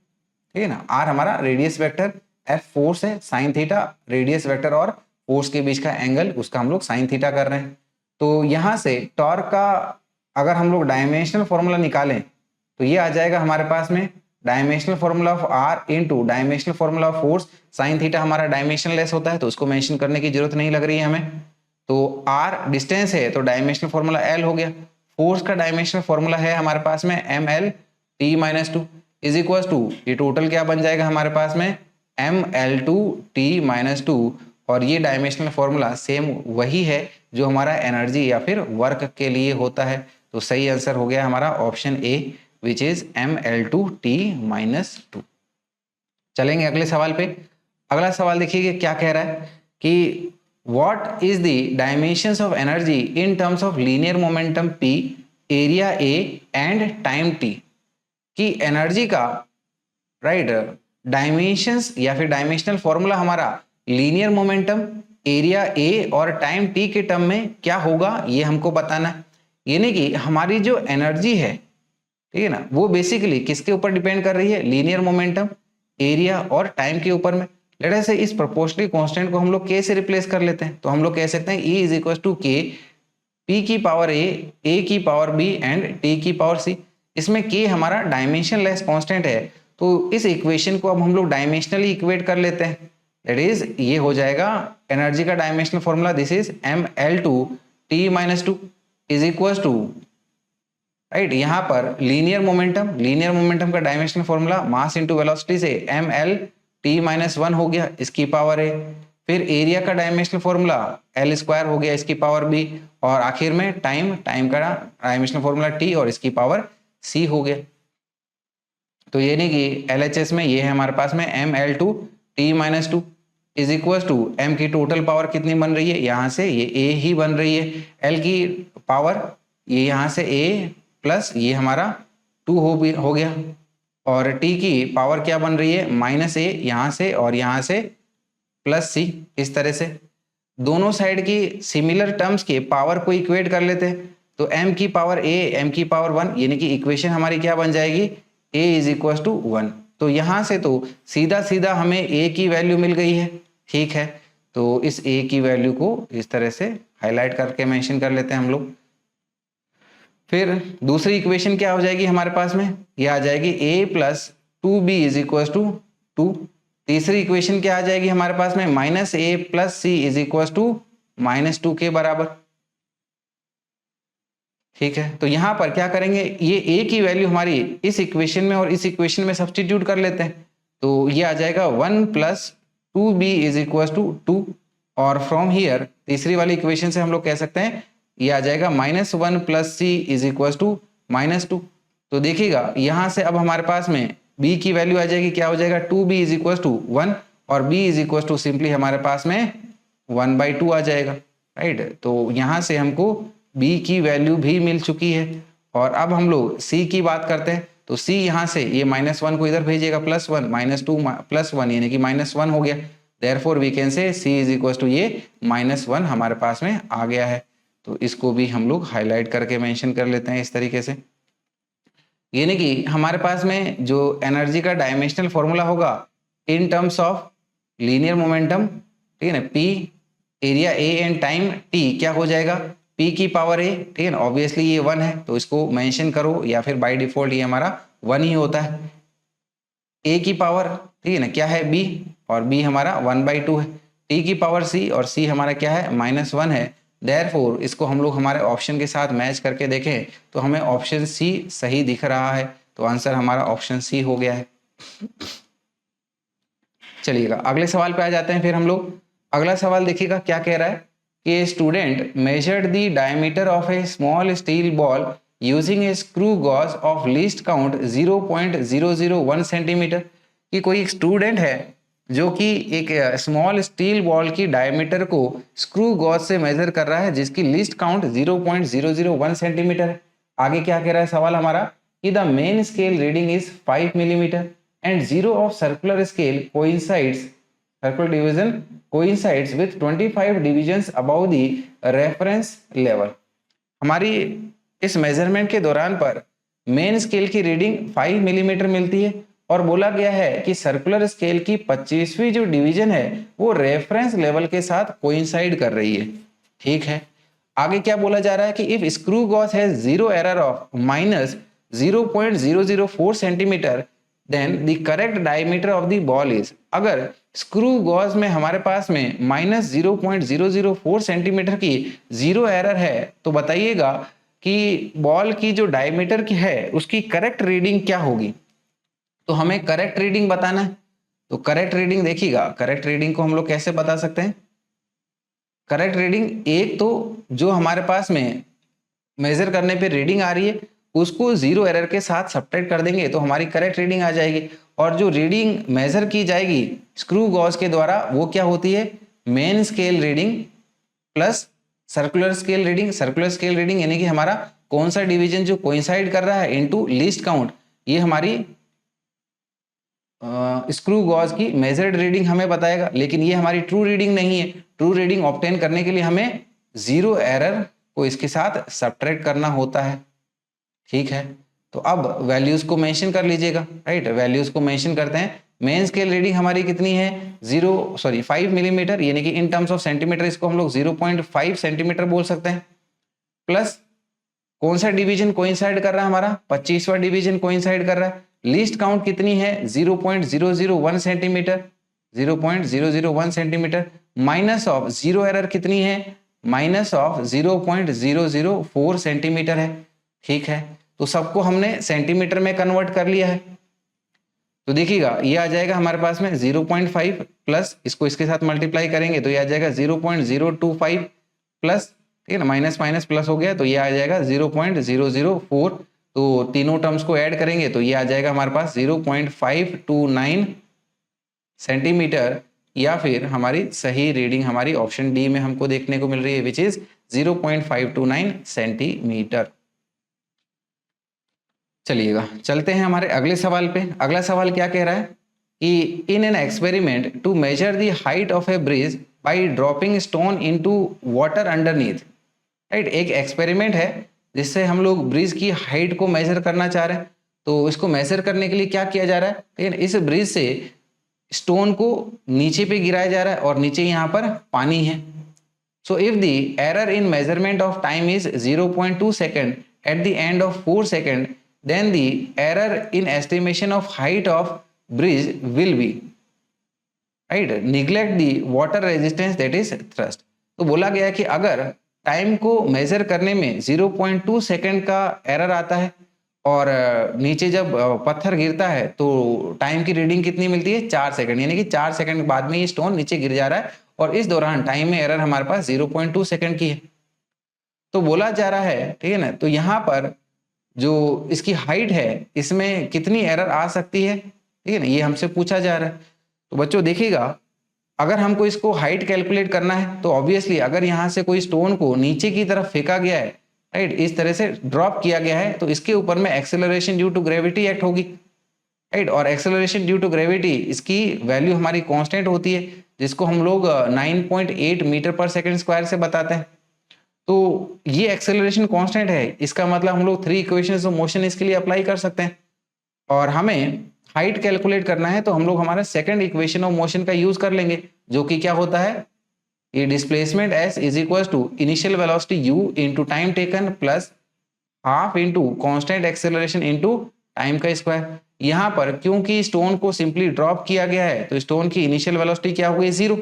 S1: है ना। आर हमारा रेडियस वेक्टर, एफ फोर्स है, साइन थीटा रेडियस वेक्टर और फोर्स के बीच का एंगल, उसका हम लोग साइन थीटा कर रहे हैं। तो यहां से टॉर्क का अगर हम लोग डायमेंशनल फॉर्मूला निकालें तो ये आ जाएगा हमारे पास में dimensional formula of are into dimensional formula of force. Sine theta हमारा डायमेंशन लेस होता है तो उसको मेंशन करने की जरूरत नहीं लग रही है हमें। तो आर डिस्टेंस है तो डायमेंशनल फॉर्मूला एल हो गया, फोर्स का डायमेंशनल फॉर्मूला है हमारे पास में M L T minus two is equal to, ये टोटल क्या बन जाएगा हमारे पास में M L two T minus two, और ये डायमेंशनल फॉर्मूला सेम वही है जो हमारा एनर्जी या फिर वर्क के लिए होता है। तो सही आंसर हो गया हमारा option A which is ML2T minus to. चलेंगे अगले सवाल पे। अगला सवाल देखिए क्या कह रहा है कि what is the dimensions of energy in terms of linear momentum P, area A and time T। कि एनर्जी का राइट डायमेंशंस या फिर डायमेंशनल फॉर्मूला हमारा लीनियर मोमेंटम, एरिया A और टाइम T के टर्म में क्या होगा ये हमको बताना है। यानी कि हमारी जो एनर्जी है, ठीक है ना, वो बेसिकली किसके ऊपर डिपेंड कर रही है, लीनियर मोमेंटम, एरिया और टाइम के ऊपर में। लेट अस से इस प्रोपोर्शनल कांस्टेंट को हम लोग k से रिप्लेस कर लेते हैं, तो हम लोग कह सकते हैं E is equal to k p की पावर a की पावर b एंड t की पावर c। इसमें k हमारा डायमेंशन लेस कांस्टेंट है, तो इस इक्वेशन को अब हम लोग डायमेंशनली इक्वेट कर लेते हैं। दैट इज ये हो जाएगा एनर्जी का dimensional formula this is ML2T minus two is equal to, right, यहाँ पर लीनियर मोमेंटम का dimensional formula mass into velocity से ML t माइनस 1 हो गया इसकी पावर a, फिर एरिया का डायमेंशनल फॉर्मूला L स्क्वायर हो गया इसकी पावर b, और आखिर में टाइम का डायमेंशनल फॉर्मूला t और इसकी पावर c हो गया। तो ये नहीं कि LHS में ये है हमारे पास में ML2T minus two is equal to m की टोटल पावर कितनी बन रही है, यहाँ से ये a ही बन रही है, L की पावर ये यहाँ से a प्लस ये हमारा 2 हो गया, और t की पावर क्या बन रही है माइनस a यहाँ से और यहाँ से प्लस c। इस तरह से दोनों साइड की सिमिलर टर्म्स के पावर को इक्वेट कर लेते हैं, तो m की पावर a m की पावर 1, यानी कि इक्वेशन हमारी क्या बन जाएगी a इज इक्वल टू 1। तो यहाँ से तो सीधा सीधा हमें a की वैल्यू मिल गई है, ठीक है। तो इस a की वैल्यू को इस तरह से हाईलाइट करके मेंशन कर लेते हैं हम लोग। फिर दूसरी इक्वेशन क्या हो जाएगी हमारे पास में, ये आ जाएगी a plus 2b is equal to 2। तीसरी इक्वेशन क्या आ जाएगी हमारे पास में minus a plus c is equal to minus 2 के बराबर, ठीक है, तो यहाँ पर क्या करेंगे, ये ए की वैल्यू हमारी इस इक्वेशन में और इस इक्वेशन में सब्स्टिट्यूट कर लेते हैं, तो ये आ जाएगा 1 + 2b = 2, और फ्रॉम हियर तीसरी वाली इक्वेशन से हम लोग कह सकते हैं ये आ जाएगा -1 + c = -2। तो देखिएगा यहाँ से अब हमारे पास में b की वैल्यू आ जाएगी, क्या हो जाएगा, 2b = 1, और b = सिंपली हमारे पास में 1/2 आ जाएगा, राइट। तो यहाँ से हमको b की वैल्यू भी मिल चुकी है। और अब हम लोग c की बात करते हैं, तो c यहाँ से ये -1 को इधर भेजिएगा, +1 -2 +1 यानी कि -1 हो गया। Therefore we can say c = ये -1 हमारे पास में आ गया है। तो इसको भी हम लोग हाईलाइट करके मेंशन कर लेते हैं इस तरीके से, यानी कि हमारे पास में जो एनर्जी का डायमेंशनल फॉर्मूला होगा इन टर्म्स ऑफ लीनियर मोमेंटम, ठीक है ना, p area a and time t क्या हो जाएगा, p की पावर a, ठीक है ना, ऑब्वियसली ये 1 है तो इसको मेंशन करो, या फिर बाय डिफॉल्ट ये हमारा 1 ही होता है। a की पावर, ठीक है ना, क्या है b, और b हमारा 1/2 है। t की पावर c, और c हमारा क्या है, -1 है। देयरफॉर इसको हम लोग हमारे ऑप्शन के साथ मैच करके देखें तो हमें ऑप्शन सी सही दिख रहा है, तो आंसर हमारा ऑप्शन सी हो गया है। चलिएगा अगले सवाल पे आ जाते हैं फिर हम लोग। अगला सवाल देखिएगा क्या कह रहा है कि student measured the diameter of a small steel ball using a screw gauge of least count 0.001 centimetre. कि कोई स्टूडेंट है जो कि एक स्मॉल स्टील बॉल की डायमीटर को स्क्रू गॉज से मेजर कर रहा है जिसकी लीस्ट काउंट 0.001 सेंटीमीटर है। आगे क्या कह रहा है सवाल हमारा कि the main scale reading is 5 millimetre and 0 of circular scale circular division coincides with 25 divisions above the reference level। हमारी इस मेजरमेंट के दौरान पर मेन स्केल की रीडिंग 5 मिलीमीटर मिलती है और बोला गया है कि सर्कुलर स्केल की 25वीं जो डिवीजन है वो रेफरेंस लेवल के साथ कोइंसाइड कर रही है। ठीक है, आगे क्या बोला जा रहा है कि if screw gauge has zero error of -0.004 centimetre then the correct diameter of the ball is. अगर स्क्रू गॉज में हमारे पास में -0.004 सेंटीमीटर की जीरो एरर है तो बताइएगा कि बॉल की जो डायमीटर की है उसकी करेक्ट रीडिंग क्या होगी। तो हमें करेक्ट रीडिंग बताना है, तो करेक्ट रीडिंग देखिएगा, करेक्ट रीडिंग को हम लोग कैसे बता सकते हैं। करेक्ट रीडिंग एक तो जो हमारे पास में मेजर करने पे रीडिंग आ रही है उसको जीरो एरर के साथ सब्ट्रैक्ट कर देंगे तो हमारी करेक्ट रीडिंग आ जाएगी। और जो रीडिंग मेजर की जाएगी स्क्रू गॉज के द्वारा वो क्या होती है, main scale reading plus circular scale reading. Circular scale reading यानी कि हमारा कौन सा डिवीजन जो कोइंसाइड कर रहा है इनटू लीस्ट काउंट, ये हमारी स्क्रू गॉज की मेजर्ड रीडिंग हमें बताएगा। लेकिन ये हमारी ट्रू रीडिंग नहीं है। ट्रू रीडिंग ऑब्टेन करने के लिए हमें जीरो एरर को इसके साथ सब्ट्रैक्ट करना होता है। ठीक है, तो अब वैल्यूज को मेंशन कर लीजिएगा, राइट। वैल्यूज को मेंशन करते हैं। मेन स्केल रीडिंग हमारी कितनी है 5 मिलीमीटर यानी कि इन टर्म्स ऑफ सेंटीमीटर इसको हम लोग 0.5 सेंटीमीटर बोल सकते हैं। प्लस कौन सा डिवीजन कोइंसाइड कर रहा है हमारा 25वां डिवीजन कोइंसाइड कर रहा है। लीस्ट काउंट कितनी है 0.001 centimetre, 0.001 centimetre minus of zero error कितनी है -0.004 सेंटीमीटर है। ठीक है, तो सबको हमने सेंटीमीटर में कन्वर्ट कर लिया है। तो देखिएगा ये आ जाएगा हमारे पास में 0.5 प्लस इसको इसके साथ मल्टीप्लाई करेंगे तो ये आ जाएगा 0.025 प्लस, ठीक है ना, माइनस माइनस प्लस हो गया तो ये आ जाएगा 0.004। तो तीनों टर्म्स को ऐड करेंगे तो ये आ जाएगा हमारे पास 0.529 सेंटीमीटर, या फिर हमारी सही रीडिंग हमारी ऑप्शन डी में हमको देखने को मिल रही है विच इज 0.529 सेंटीमीटर। चलिएगा चलते हैं हमारे अगले सवाल पे। अगला सवाल क्या कह रहा है कि in an experiment to measure the height of a bridge by dropping stone into water underneath, right. एक एक्सपेरिमेंट है जिससे हम लोग ब्रिज की हाइट को मेजर करना चाह रहे हैं। तो इसको मेजर करने के लिए क्या किया जा रहा है, लेकिन इस ब्रिज से स्टोन को नीचे पे गिराया जा रहा है और नीचे यहाँ पर पानी है। So if the error in measurement of time is 0.2 second at the end of 4 second then the error in estimation of height of bridge will be, right, neglect the water resistance that is thrust। तो बोला गया है कि अगर time को major करने में 0.2 second का एरर आता है और नीचे जब पत्थर गिरता है तो टाइम की रीडिंग कितनी मिलती है 4 सेकंड, यानी कि 4 सेकंड बाद में ये स्टोन नीचे गिर जा रहा है और इस दौरान टाइम में एरर हमारे पास 0.2 सेकंड की है। तो बोला जा रहा है, ठीक है ना, तो यहाँ पर जो इसकी हाइट है इसमें कितनी एरर आ सकती है, ठीक है ना, ये हमसे पूछा जा रहा है। तो बच्चों देखिएगा, अगर हमको इसको हाइट कैलकुलेट करना है तो ऑब्वियसली अगर यहाँ से कोई स्टोन को नीचे की तरफ फेंका गया है, राइट, इस तरह से ड्रॉप किया गया है, तो इसके ऊपर में acceleration due to gravity act होगी, राइट, और एक्सेलरेशन ड्यू टू ग्रेविटी इसकी वैल्यू हमारी कांस्टेंट होती है जिसको हम लोग 9.8 मीटर पर सेकंड स्क्वायर से बताते हैं। तो ये एक्सेलरेशन कांस्टेंट है, इसका मतलब हम लोग 3 इक्वेशंस ऑफ मोशन इसके लिए अप्लाई कर सकते हैं। और हमें हाइट कैलकुलेट करना है तो हम लोग हमारा सेकंड इक्वेशन ऑफ मोशन का यूज कर लेंगे, जो कि क्या होता है, ये displacement s is equal to initial velocity u into time taken plus half into constant acceleration into time का स्क्वायर। यहाँ पर क्योंकि स्टोन को सिंपली ड्रॉप किया गया है तो स्टोन की इनिशियल वेलोसिटी क्या हो गई 0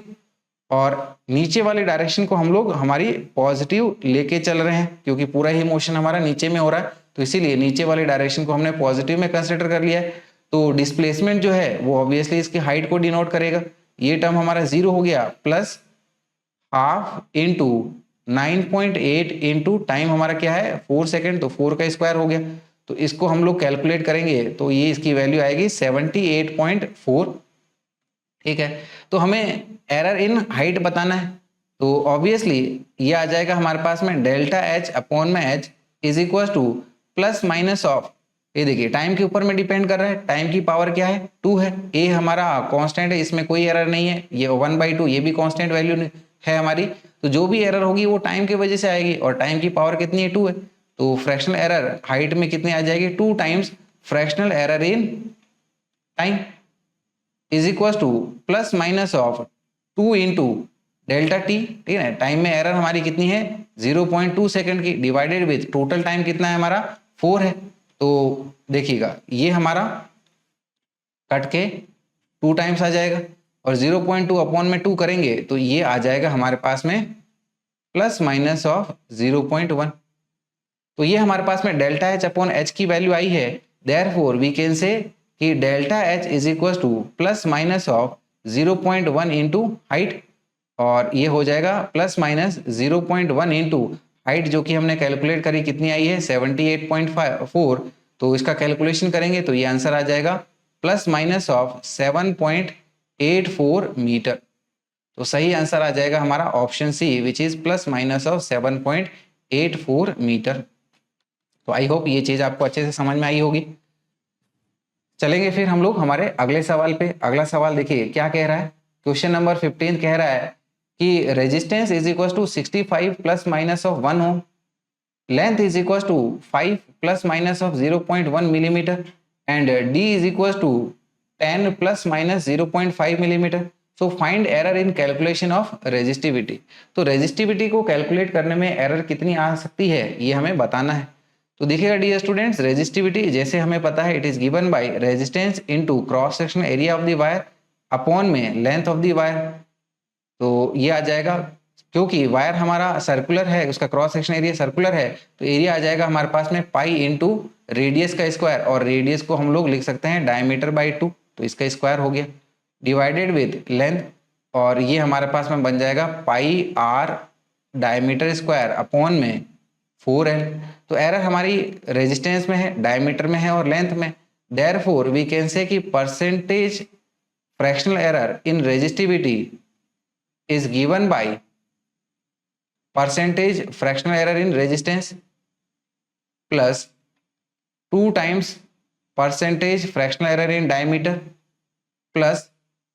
S1: और नीचे वाले डायरेक्शन को हम लोग हमारी पॉजिटिव लेके चल रहे हैं क्योंकि पूरा ही मोशन हमारा नीचे में हो रहा है, तो इसीलिए नीचे वाले डायरेक्शन को हमने पॉजिटिव में कंसिडर कर लिया है। तो डिस्प्लेसमेंट जो है वो ऑब्वियसली इसकी हाइट को डिनोट करेगा, ये टर्म हमारा 0 हो गया plus half into 9.8 into time हमारा क्या है 4 सेकेंड, तो 4 का स्क्वायर हो गया। तो इसको हम लोग कैलकुलेट करेंगे तो ये इसकी वैल्यू आएगी 78.4, ठीक है। तो हमें एरर इन हाइट बताना है, तो ऑब्वियसली ये आ जाएगा हमारे पास में डेल्टा एच अपॉन में H is equal two plus minus of, ये देखिए टाइम के ऊपर में डिपेंड कर रहा है, टाइम की पावर क्या है 2 है, ए हमारा कांस्टेंट है, इसमें कोई एरर नहीं है, ये 1/2 ये भी कांस्टेंट वैल्यू है हमारी, तो जो भी एरर होगी वो टाइम की वजह से आएगी और टाइम की पावर कितनी है 2 है, तो फ्रैक्शनल एरर हाइट में कितनी आ जाएगी 2 times fractional error in time is equal two plus minus of 2 into delta T, ठीक है। टाइम में एरर हमारी कितनी है 0.2 सेकंड की डिवाइडेड विद टोटल टाइम कितना है हमारा 4 है। तो देखिएगा ये हमारा कट के 2 टाइम्स आ जाएगा और 0.2 अपॉन में 2 करेंगे तो ये आ जाएगा हमारे पास में प्लस माइनस ऑफ 0.1। तो ये हमारे पास में डेल्टा एच अपॉन एच की वैल्यू आई है, देयरफॉर वी कैन से कि delta H is equal two plus minus of 0.1 into height, और ये हो जाएगा प्लस माइनस 0.1 इंटू हाइट जो कि हमने कैलकुलेट करी कितनी आई है 78.4, तो इसका कैलकुलेशन करेंगे तो ये आंसर आ जाएगा प्लस माइनस ऑफ 7.84 मीटर। तो सही आंसर आ जाएगा हमारा option C which is plus minus of 7.84 metre. तो आई होप ये चीज आपको अच्छे से समझ में आई होगी। चलेंगे फिर हम लोग हमारे अगले सवाल पे। अगला सवाल देखिए क्या कह रहा है, क्वेश्चन नंबर 15 कह रहा है कि resistance is equal to 65 plus minus of 1 ohm, length is equal to 5 plus minus of 0.1 millimetre and D is equal to 10 plus minus 0.5 millimetre. So find error in calculation of resistivity. तो resistivity को calculate करने में error कितनी आ सकती है ये हमें बताना है। तो देखिएगा डियर स्टूडेंट्स, रेजिस्टिविटी जैसे हमें पता है it is given by resistance into cross sectional area of the wire upon में लेंथ ऑफ द वायर। तो ये आ जाएगा, क्योंकि वायर हमारा सर्कुलर है, उसका क्रॉस सेक्शन एरिया सर्कुलर है, तो एरिया आ जाएगा हमारे पास में पाई इंटू रेडियस का स्क्वायर, और रेडियस को हम लोग लिख सकते हैं डायमीटर बाई 2, तो इसका स्क्वायर हो गया, डिवाइडेड विद लेंथ, और ये हमारे पास में बन जाएगा पाई आर डायमीटर स्क्वायर अपॉन में 4L। तो एरर हमारी रेजिस्टेंस में है, डायमीटर में है और लेंथ में, देयरफॉर वी कैन से कि percentage fractional error in resistivity is given by percentage fractional error in resistance plus 2 times percentage fractional error in diameter plus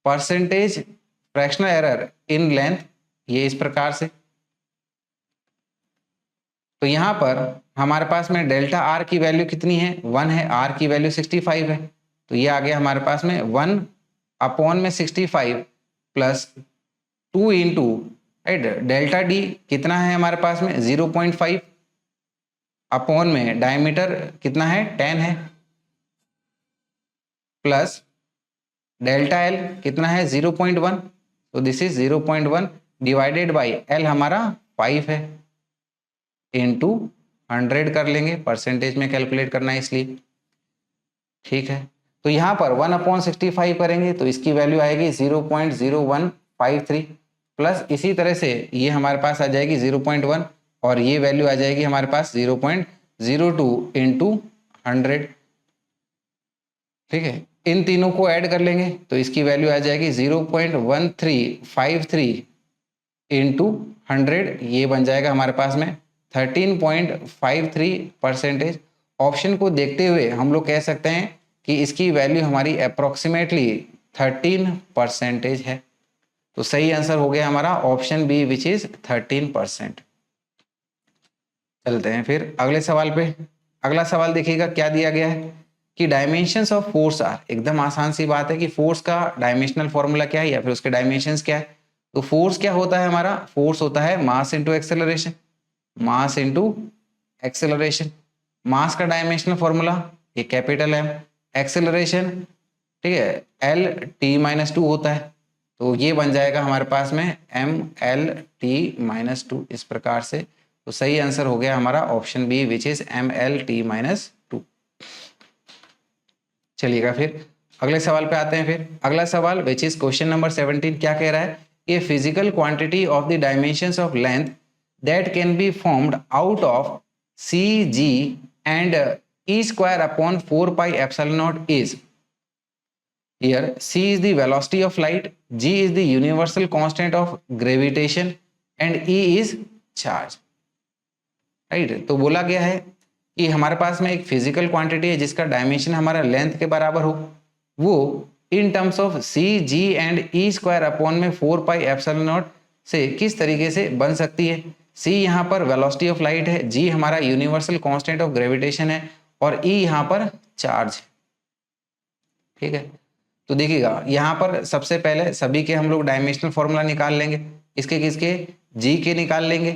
S1: percentage fractional error in length, ये इस प्रकार से। तो यहाँ पर हमारे पास में डेल्टा आर की वैल्यू कितनी है 1 है, आर की वैल्यू 65 है, तो ये आ गया हमारे पास में 1 अपॉन में 65 प्लस 2 इंटू डेल्टा डी कितना है हमारे पास में 0.5 अपॉन में डायमीटर कितना है 10 है, प्लस डेल्टा एल कितना है 0.1, तो this is 0.1 divided by L हमारा 5 है, इंटू 100 कर लेंगे, परसेंटेज में कैलकुलेट करना है इसलिए, ठीक है। तो यहाँ पर 1/65 करेंगे तो इसकी वैल्यू आएगी 0.0153 प्लस इसी तरह से ये हमारे पास आ जाएगी 0.1 और ये वैल्यू आ जाएगी हमारे पास 0.02 इंटू 100, ठीक है। इन तीनों को ऐड कर लेंगे तो इसकी वैल्यू आ जाएगी 0.1353 इंटू 100, ये बन जाएगा हमारे पास में 13.53%। ऑप्शन को देखते हुए हम लोग कह सकते हैं कि इसकी वैल्यू हमारी अप्रोक्सीमेटली 13% है। तो सही आंसर हो गया हमारा ऑप्शन बी विच इज 13%। चलते हैं फिर अगले सवाल पे। अगला सवाल देखिएगा क्या दिया गया है कि डायमेंशंस ऑफ फोर्स आर, एकदम आसान सी बात है कि फोर्स का डायमेंशनल फॉर्मूला क्या है या फिर उसके डायमेंशंस क्या है। तो फोर्स क्या होता है हमारा, फोर्स होता है mass into acceleration, mass into acceleration. Mass का डायमेंशनल फॉर्मूला ये कैपिटल एम, एक्सेलरेशन ठीक है L(t-2) होता है, तो ये बन जाएगा हमारे पास में mL(t-2) इस प्रकार से। तो सही आंसर हो गया हमारा option B which is mL(t-2). चलिएगा फिर अगले सवाल पे आते हैं। फिर अगला सवाल विच इज क्वेश्चन नंबर 17 क्या कह रहा है, a physical quantity of the dimensions of length that can be formed out of C G and E²/4πε0 is, here c is the velocity of light, g is the universal constant of gravitation and E is charge, right. तो बोला गया है कि हमारे पास में एक physical quantity है जिसका डायमेंशन हमारा लेंथ के बराबर हो, वो in terms of C G and E²/4πε0 से किस तरीके से बन सकती है। c यहाँ पर वेलोसिटी ऑफ लाइट है, g हमारा यूनिवर्सल कांस्टेंट ऑफ ग्रेविटेशन है और E यहाँ पर चार्ज, ठीक है। तो देखिएगा यहाँ पर सबसे पहले सभी के हम लोग डायमेंशनल फॉर्मूला निकाल लेंगे, इसके किसके, g के निकाल लेंगे,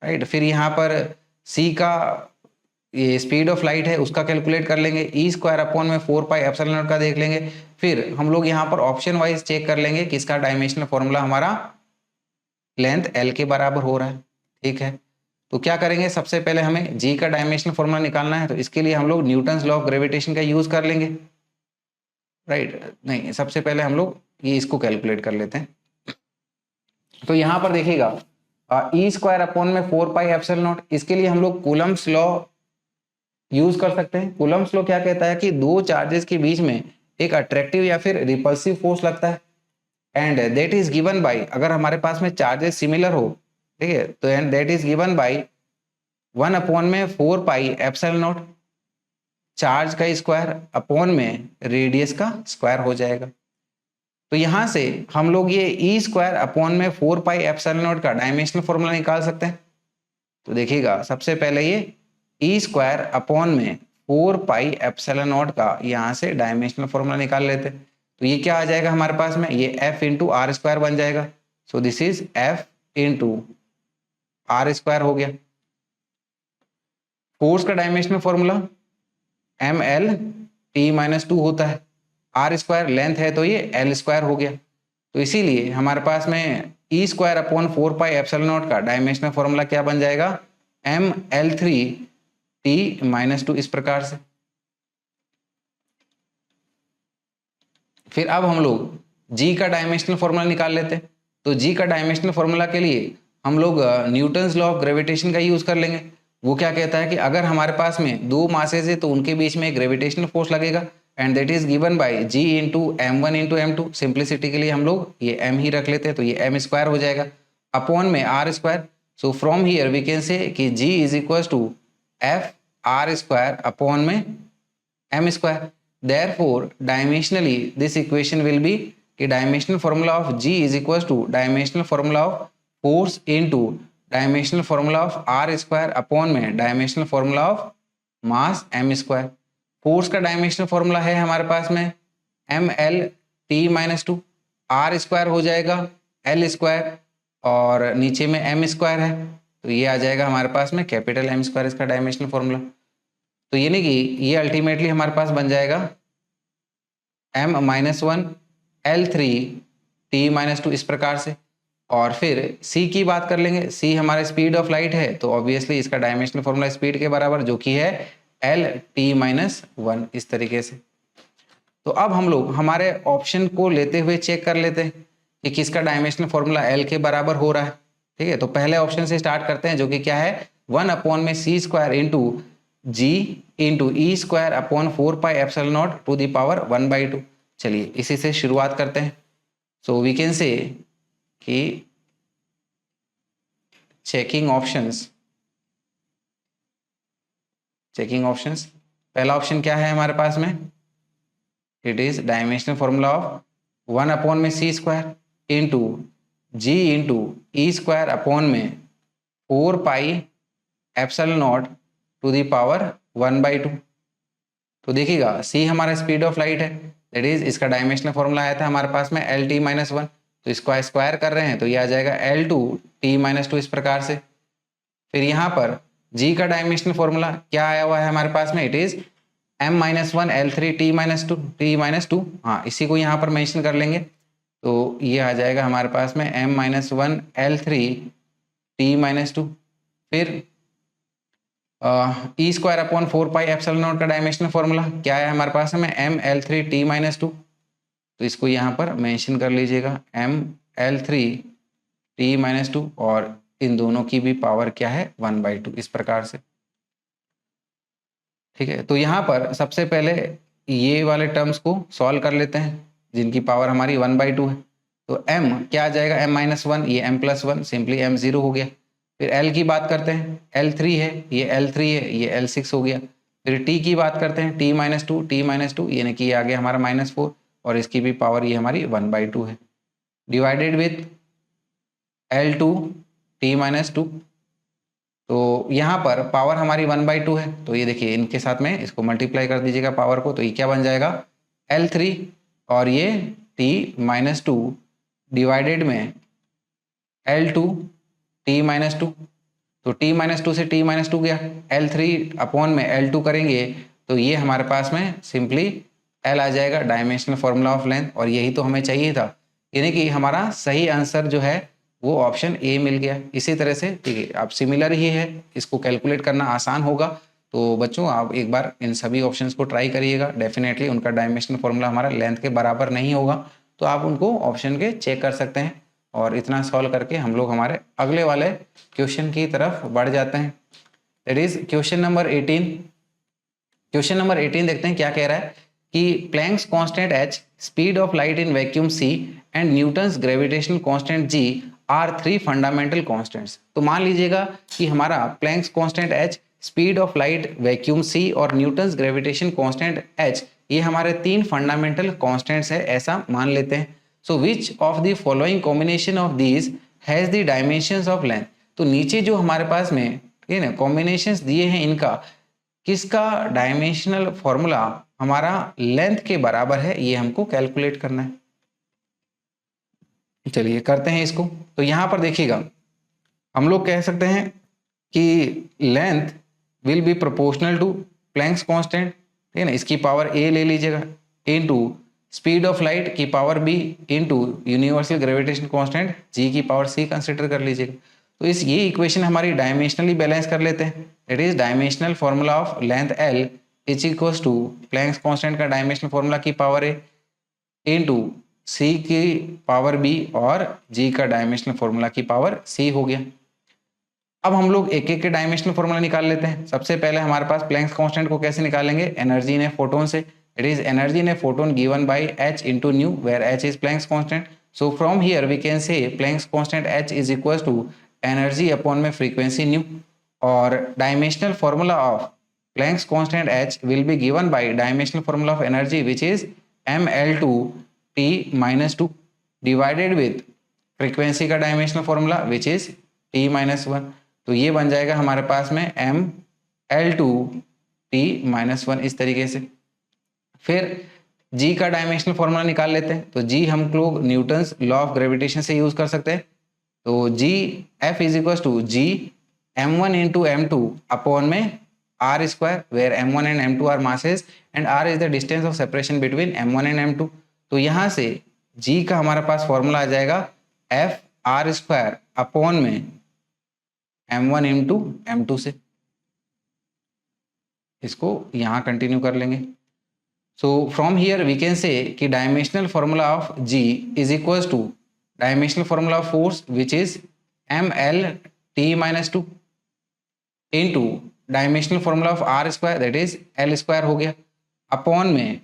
S1: राइट। फिर यहाँ पर c का ये स्पीड ऑफ लाइट है उसका कैलकुलेट कर लेंगे, E²/4πε0 का देख लेंगे। फिर हम लोग यहाँ पर ऑप्शन वाइज चेक कर लेंगे कि इसका डायमेंशनल फॉर्मूला हमारा लेंथ L के बराबर हो रहा है, ठीक है। तो क्या करेंगे, सबसे पहले हमें g का डायमेंशनल फॉर्मूला निकालना है, तो इसके लिए हम लोग न्यूटन्स लॉ ऑफ ग्रेविटेशन का यूज कर लेंगे, राइट। नहीं, सबसे पहले हम लोग ये इसको कैलकुलेट कर लेते हैं। तो यहाँ पर देखिएगा E²/4πε0, इसके लिए हम लोग कूलम्ब्स लॉ यूज कर सकते हैं। कूलम्ब्स लॉ क्या कहता है कि दो चार्जेस के बीच में एक अट्रैक्टिव या फिर रिपल्सिव फोर्स लगता है and that is given bye, अगर हमारे पास में चार्जेस सिमिलर हो, ठीक है, तो and that is given by 1/4πε0, charge का स्क्वायर अपॉन में रेडियस का स्क्वायर हो जाएगा। तो यहां से हम लोग ये E²/4πε0 का डायमेंशनल फॉर्मूला निकाल सकते हैं। तो देखिएगा सबसे पहले ये E²/4πε0 का यहाँ से डायमेंशनल फॉर्मूला निकाल लेते हैं। तो ये क्या आ जाएगा हमारे पास में, ये F(r²) बन जाएगा। सो दिस इज F(r²) हो गया। फोर्स का डायमेंशनल फॉर्मूला mL(t-2) होता है, r² लेंथ है तो ये L² हो गया। तो इसीलिए हमारे पास में E²/4πε0 का डायमेंशनल फॉर्मूला क्या बन जाएगा, mL(3t-2) इस प्रकार से। फिर अब हम लोग g का डायमेंशनल फॉर्मूला निकाल लेते हैं। तो g का डायमेंशनल फॉर्मूला के लिए हम लोग न्यूटन्स लॉ ऑफ ग्रेविटेशन का यूज कर लेंगे। वो क्या कहता है कि अगर हमारे पास में दो मासेस है तो उनके बीच में ग्रेविटेशनल फोर्स लगेगा and that is given bye g into m1 into m2। Simplicity के लिए हम लोग ये m ही रख लेते हैं, तो ये m² हो जाएगा अपॉन में r²। So from here we can say कि g is equal to F(r²) upon में m²। Therefore dimensionally this equation will be कि dimensional formula of g is equal to dimensional formula of force into dimensional formula of r² upon में dimensional formula of mass m²। Force का dimensional formula है हमारे पास में mL(t-2), r² हो जाएगा L² और नीचे में m² है, तो ये आ जाएगा हमारे पास में कैपिटल M² इसका डायमेंशनल फॉर्मूला। तो ये नहीं कि ये अल्टीमेटली हमारे पास बन जाएगा m-1 L(3t-2) इस प्रकार से। और फिर c की बात कर लेंगे, c हमारा स्पीड ऑफ लाइट है, तो ऑब्वियसली इसका डायमेंशनल फॉर्मूला स्पीड के बराबर जो कि है L(t-1), इस तरीके से। तो अब हम लोग हमारे ऑप्शन को लेते हुए चेक कर लेते हैं कि किसका डायमेंशनल फॉर्मूला L के बराबर हो रहा है। ठीक है, तो पहले ऑप्शन से स्टार्ट करते हैं जो कि क्या है 1/c² into ji into E² upon 4πε0 to the power 1/2। चलिए इसी से शुरुआत करते हैं। सो वी कैन से कि चेकिंग ऑप्शंस, पहला ऑप्शन क्या है हमारे पास में, it is dimensional formula of 1/c² into ji into E² upon में 4πε0 टू द पावर 1/2। तो देखिएगा c हमारा स्पीड ऑफ लाइट है, दैट इज इसका डायमेंशनल फॉर्मूला आया था हमारे पास में L(t-1), तो इसको स्क्वायर कर रहे हैं तो ये आ जाएगा L2(t-2) इस प्रकार से। फिर यहाँ पर g का डायमेंशनल फॉर्मूला क्या आया हुआ है हमारे पास में, इट इज m-1 L3t-2, हाँ इसी को यहाँ पर मेंशन कर लेंगे तो ये आ जाएगा हमारे पास में m-1 L3t-2। फिर E² अपॉन 4πε0 का डायमेंशनल फॉर्मूला क्या है हमारे पास में mL3t-2, तो इसको यहाँ पर मेंशन कर लीजिएगा mL3t-2 और इन दोनों की भी पावर क्या है 1/2 इस प्रकार से। ठीक है, तो यहाँ पर सबसे पहले ये वाले टर्म्स को सॉल्व कर लेते हैं जिनकी पावर हमारी 1/2 है। तो m क्या आ जाएगा m-1, ये m+1, सिंपली m 0 हो गया। फिर l की बात करते हैं, L3 है, ये L3 है, ये L6 हो गया। फिर t की बात करते हैं, t-2 यानी कि ये आ गया हमारा -4 और इसकी भी पावर ये हमारी 1/2 है, डिवाइडेड विथ L2t-2। तो यहाँ पर पावर हमारी 1/2 है, तो ये देखिए इनके साथ में इसको मल्टीप्लाई कर दीजिएगा पावर को, तो ये क्या बन जाएगा L3 और ये t-2 डिवाइडेड में L2t-2। तो t-2 से t-2 गया, L3 अपॉन में L2 करेंगे तो ये हमारे पास में सिंपली L आ जाएगा, डायमेंशनल फॉर्मूला ऑफ लेंथ, और यही तो हमें चाहिए था, यानी कि हमारा सही आंसर जो है वो ऑप्शन ए मिल गया। इसी तरह से ठीक है, अब सिमिलर ही है, इसको कैलकुलेट करना आसान होगा। तो बच्चों आप एक बार इन सभी ऑप्शंस को ट्राई करिएगा, डेफिनेटली उनका डायमेंशनल फॉर्मूला हमारा लेंथ के बराबर नहीं होगा, तो आप उनको ऑप्शन के चेक कर सकते हैं। और इतना सॉल्व करके हम लोग हमारे अगले वाले क्वेश्चन की तरफ बढ़ जाते हैं, that is question number 18। Question number 18 देखते हैं क्या कह रहा है कि Planck's constant h, speed of light in vacuum c and Newton's gravitational constant g are 3 fundamental constants. तो मान लीजिएगा कि हमारा Planck's constant h, speed of light vacuum c और न्यूटन्स ग्रेविटेशन कांस्टेंट h ये हमारे 3 फंडामेंटल कांस्टेंट्स है, ऐसा मान लेते हैं। So which of the following combination of these has the dimensions of length. तो नीचे जो हमारे पास में ठीक है ना कॉम्बिनेशंस दिए हैं, इनका किसका डायमेंशनल फॉर्मूला हमारा लेंथ के बराबर है, ये हमको कैलकुलेट करना है। चलिए करते हैं इसको। तो यहाँ पर देखिएगा हम लोग कह सकते हैं कि length will be proportional to Planck's constant, ठीक है ना, इसकी पावर a ले लीजिएगा, इनटू स्पीड ऑफ लाइट की power b into universal gravitation constant g की पावर c कंसिडर कर लीजिएगा। तो इस ये इक्वेशन हमारी डायमेंशनली बैलेंस कर लेते हैं। It is dimensional formula of length l is equals to Planck's constant का डायमेंशनल फॉर्मूला की पावर a इंटू c की पावर b और g का डायमेंशनल फॉर्मूला की पावर c हो गया। अब हम लोग एक एक के डायमेंशनल फॉर्मूला निकाल लेते हैं। सबसे पहले हमारे पास प्लैंक्स कांस्टेंट को कैसे निकालेंगे, एनर्जी इन ए फोटोन से। It is energy in a photon given by h into nu, where h is Planck's constant. So from here we can say Planck's constant h is equal to energy upon में frequency nu, और dimensional formula of Planck's constant h will be given by dimensional formula of energy which is mL2t-2 divided with frequency का dimensional formula which is t-1। तो ये बन जाएगा हमारे पास में mL2t-1 इस तरीके से। फिर g का डायमेंशनल फॉर्मूला निकाल लेते हैं। तो g हम लोग न्यूटन्स लॉ ऑफ ग्रेविटेशन से यूज कर सकते हैं। तो g F is equal to g m1 into m2 upon में r square, where m1 and m2 are masses and r is the distance of separation between m1 and m2। तो यहाँ से g का हमारे पास फॉर्मूला आ जाएगा F are square upon में m1 into m2 से। इसको यहाँ कंटिन्यू कर लेंगे। So from here we can say कि dimensional formula of G is equals to dimensional formula of force which is mlt-2 into dimensional formula of r square that is l square हो गया, upon में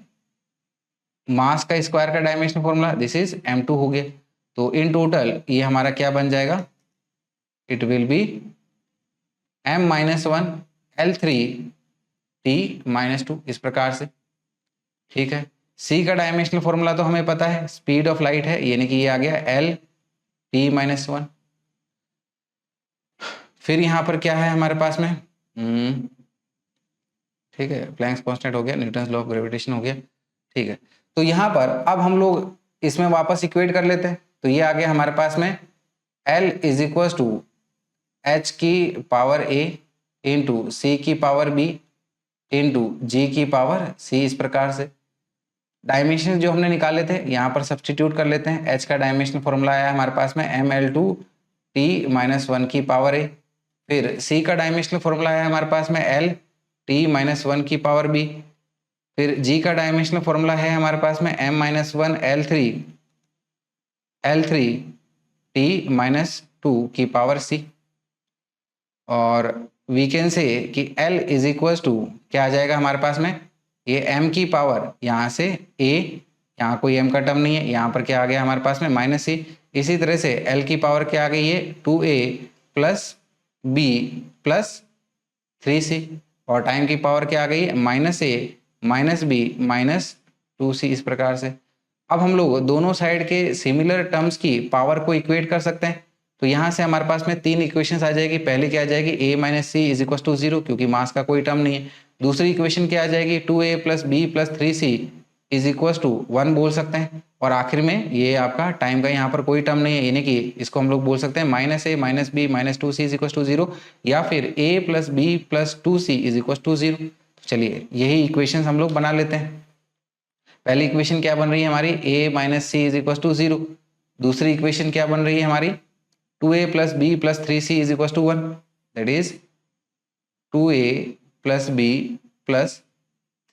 S1: मास का square का dimensional formula this is m2 हो गया। तो in total ये हमारा क्या बन जाएगा, it will B m-1 L3t-2 इस प्रकार से। ठीक है, c का डायमेंशनल फॉर्मूला तो हमें पता है, स्पीड ऑफ लाइट है, यानी कि ये आ गया L-t-1। फिर यहाँ पर क्या है हमारे पास में, ठीक है, प्लैंक्स कांस्टेंट हो गया, न्यूटन्स लॉ ऑफ ग्रेविटेशन हो गया। ठीक है, तो यहाँ पर अब हम लोग इसमें वापस इक्वेट कर लेते हैं। तो ये आ गया हमारे पास में L is equal to h की पावर a इंटू c की पावर b इंटू g की पावर c, इस प्रकार से। डायमेंशन जो हमने निकाले थे यहाँ पर सब्सटीट्यूट कर लेते हैं। h का डायमेंशनल फॉर्मूला आया हमारे पास में ml2t-1 की पावर a, फिर c का डायमेंशनल फॉर्मूला आया हमारे पास में L-t-1 की पावर b, फिर g का डायमेंशनल फॉर्मूला है हमारे पास में m-1 L3t-2 की पावर c, और वी कैन से कि L इज इक्वल टू क्या आ जाएगा हमारे पास में, ये m की पावर यहाँ से a, यहाँ कोई m का टर्म नहीं है, यहाँ पर क्या आ गया हमारे पास में -c। इसी तरह से L की पावर क्या आ गई है 2a plus b plus 3c, और टाइम की पावर क्या आ गई है -a minus b minus 2c, इस प्रकार से। अब हम लोग दोनों साइड के सिमिलर टर्म्स की पावर को इक्वेट कर सकते हैं। तो यहाँ से हमारे पास में तीन इक्वेशंस आ जाएगी। पहली क्या आ जाएगी, a minus C is equal to 0, क्योंकि मास का कोई टर्म नहीं है। दूसरी इक्वेशन क्या आ जाएगी, 2a plus B plus 3c is equal to 1 बोल सकते हैं। और आखिर में ये आपका टाइम का यहाँ पर कोई टर्म नहीं है, यानी कि इसको हम लोग बोल सकते हैं -a minus B minus 2c is equal to 0, या फिर a plus B plus 2c is equal to 0। चलिए यही इक्वेशन हम लोग बना लेते हैं। पहली इक्वेशन क्या बन रही है हमारी, a minus C is equal to 0। दूसरी इक्वेशन क्या बन रही है हमारी, 2a plus B plus 3c is equal to 1, that is 2a plus B plus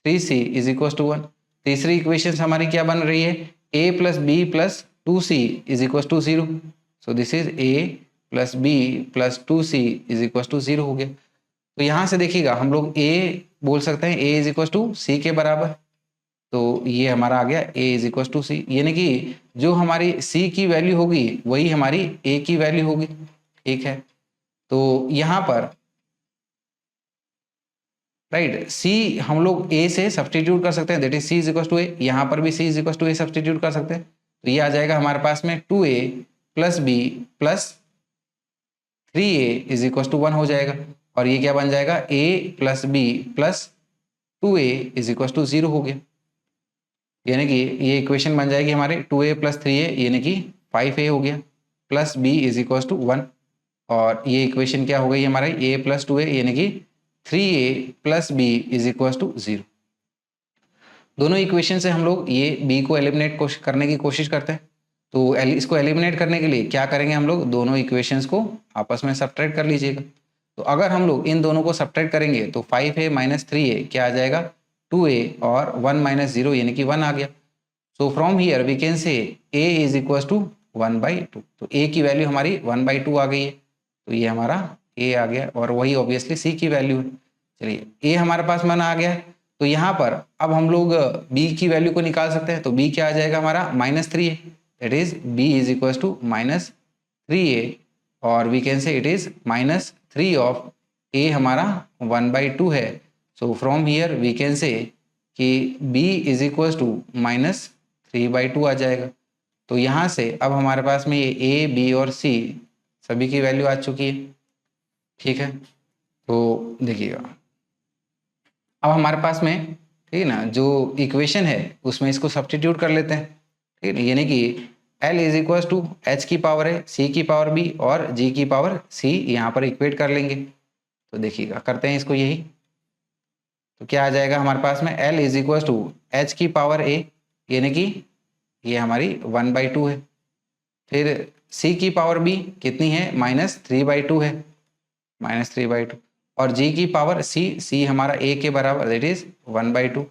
S1: 3c is equal to 1। तीसरी इक्वेशन हमारी क्या बन रही है, a plus B plus 2c is equal to 0, so this is a plus B plus 2c is equal to 0 हो गया। तो यहाँ से देखिएगा हम लोग a बोल सकते हैं, a is equal to c के बराबर। तो ये हमारा आ गया a is equal to C, यानी कि जो हमारी c की वैल्यू होगी वही हमारी a की वैल्यू होगी। ठीक है, तो यहाँ पर राइट c हम लोग a से सब्सटीट्यूट कर सकते हैं, that is c is equal to a। यहाँ पर भी c is equal to a substitute कर सकते हैं। तो ये आ जाएगा हमारे पास में 2a plus B plus 3a is equal to 1 हो जाएगा, और ये क्या बन जाएगा, a plus B plus 2a is equal to 0 हो गया। यानी कि ये इक्वेशन बन जाएगी हमारे 2a प्लस 3a यानी कि 5a हो गया, plus b is equal to 1, और ये इक्वेशन क्या हो गई हमारे a प्लस 2a यानी कि 3a plus b is equal to 0। दोनों इक्वेशन से हम लोग ये b को एलिमिनेट करने की कोशिश करते हैं। तो इसको एलिमिनेट करने के लिए क्या करेंगे, हम लोग दोनों इक्वेशंस को आपस में सब्ट्रैक्ट कर लीजिएगा। तो अगर हम लोग इन दोनों को सब्ट्रैक्ट करेंगे तो 5a माइनस 3a क्या आ जाएगा, 2a, और 1 माइनस 0 यानी कि 1 आ गया। So from here we can say a is equal to 1/2। तो a की वैल्यू हमारी 1/2 आ गई है, तो ये हमारा a आ गया, और वही ऑब्वियसली c की वैल्यू है। चलिए a हमारे पास मन आ गया है, तो यहाँ पर अब हम लोग b की वैल्यू को निकाल सकते हैं। तो b क्या आ जाएगा हमारा -3a, that is b is equal to -3a, और we can say it is -3 of a हमारा 1/2 है। So from here we can say कि b इज इक्वल टू -3/2 आ जाएगा। तो यहाँ से अब हमारे पास में ये a, b और c सभी की वैल्यू आ चुकी है। ठीक है, तो देखिएगा अब हमारे पास में, ठीक है ना, जो इक्वेशन है उसमें इसको सब्स्टिट्यूट कर लेते हैं। ठीक है, यानी कि L is equal to h की पावर है, c की पावर b और g की पावर c यहाँ पर इक्वेट कर लेंगे। तो देखिएगा करते हैं इसको यही। तो क्या आ जाएगा हमारे पास में, L is equal to h की पावर a यानी कि ये हमारी 1/2 है, फिर c की पावर b कितनी है, -3/2 है, -3/2, और g की पावर c हमारा a के बराबर दैट इज 1/2।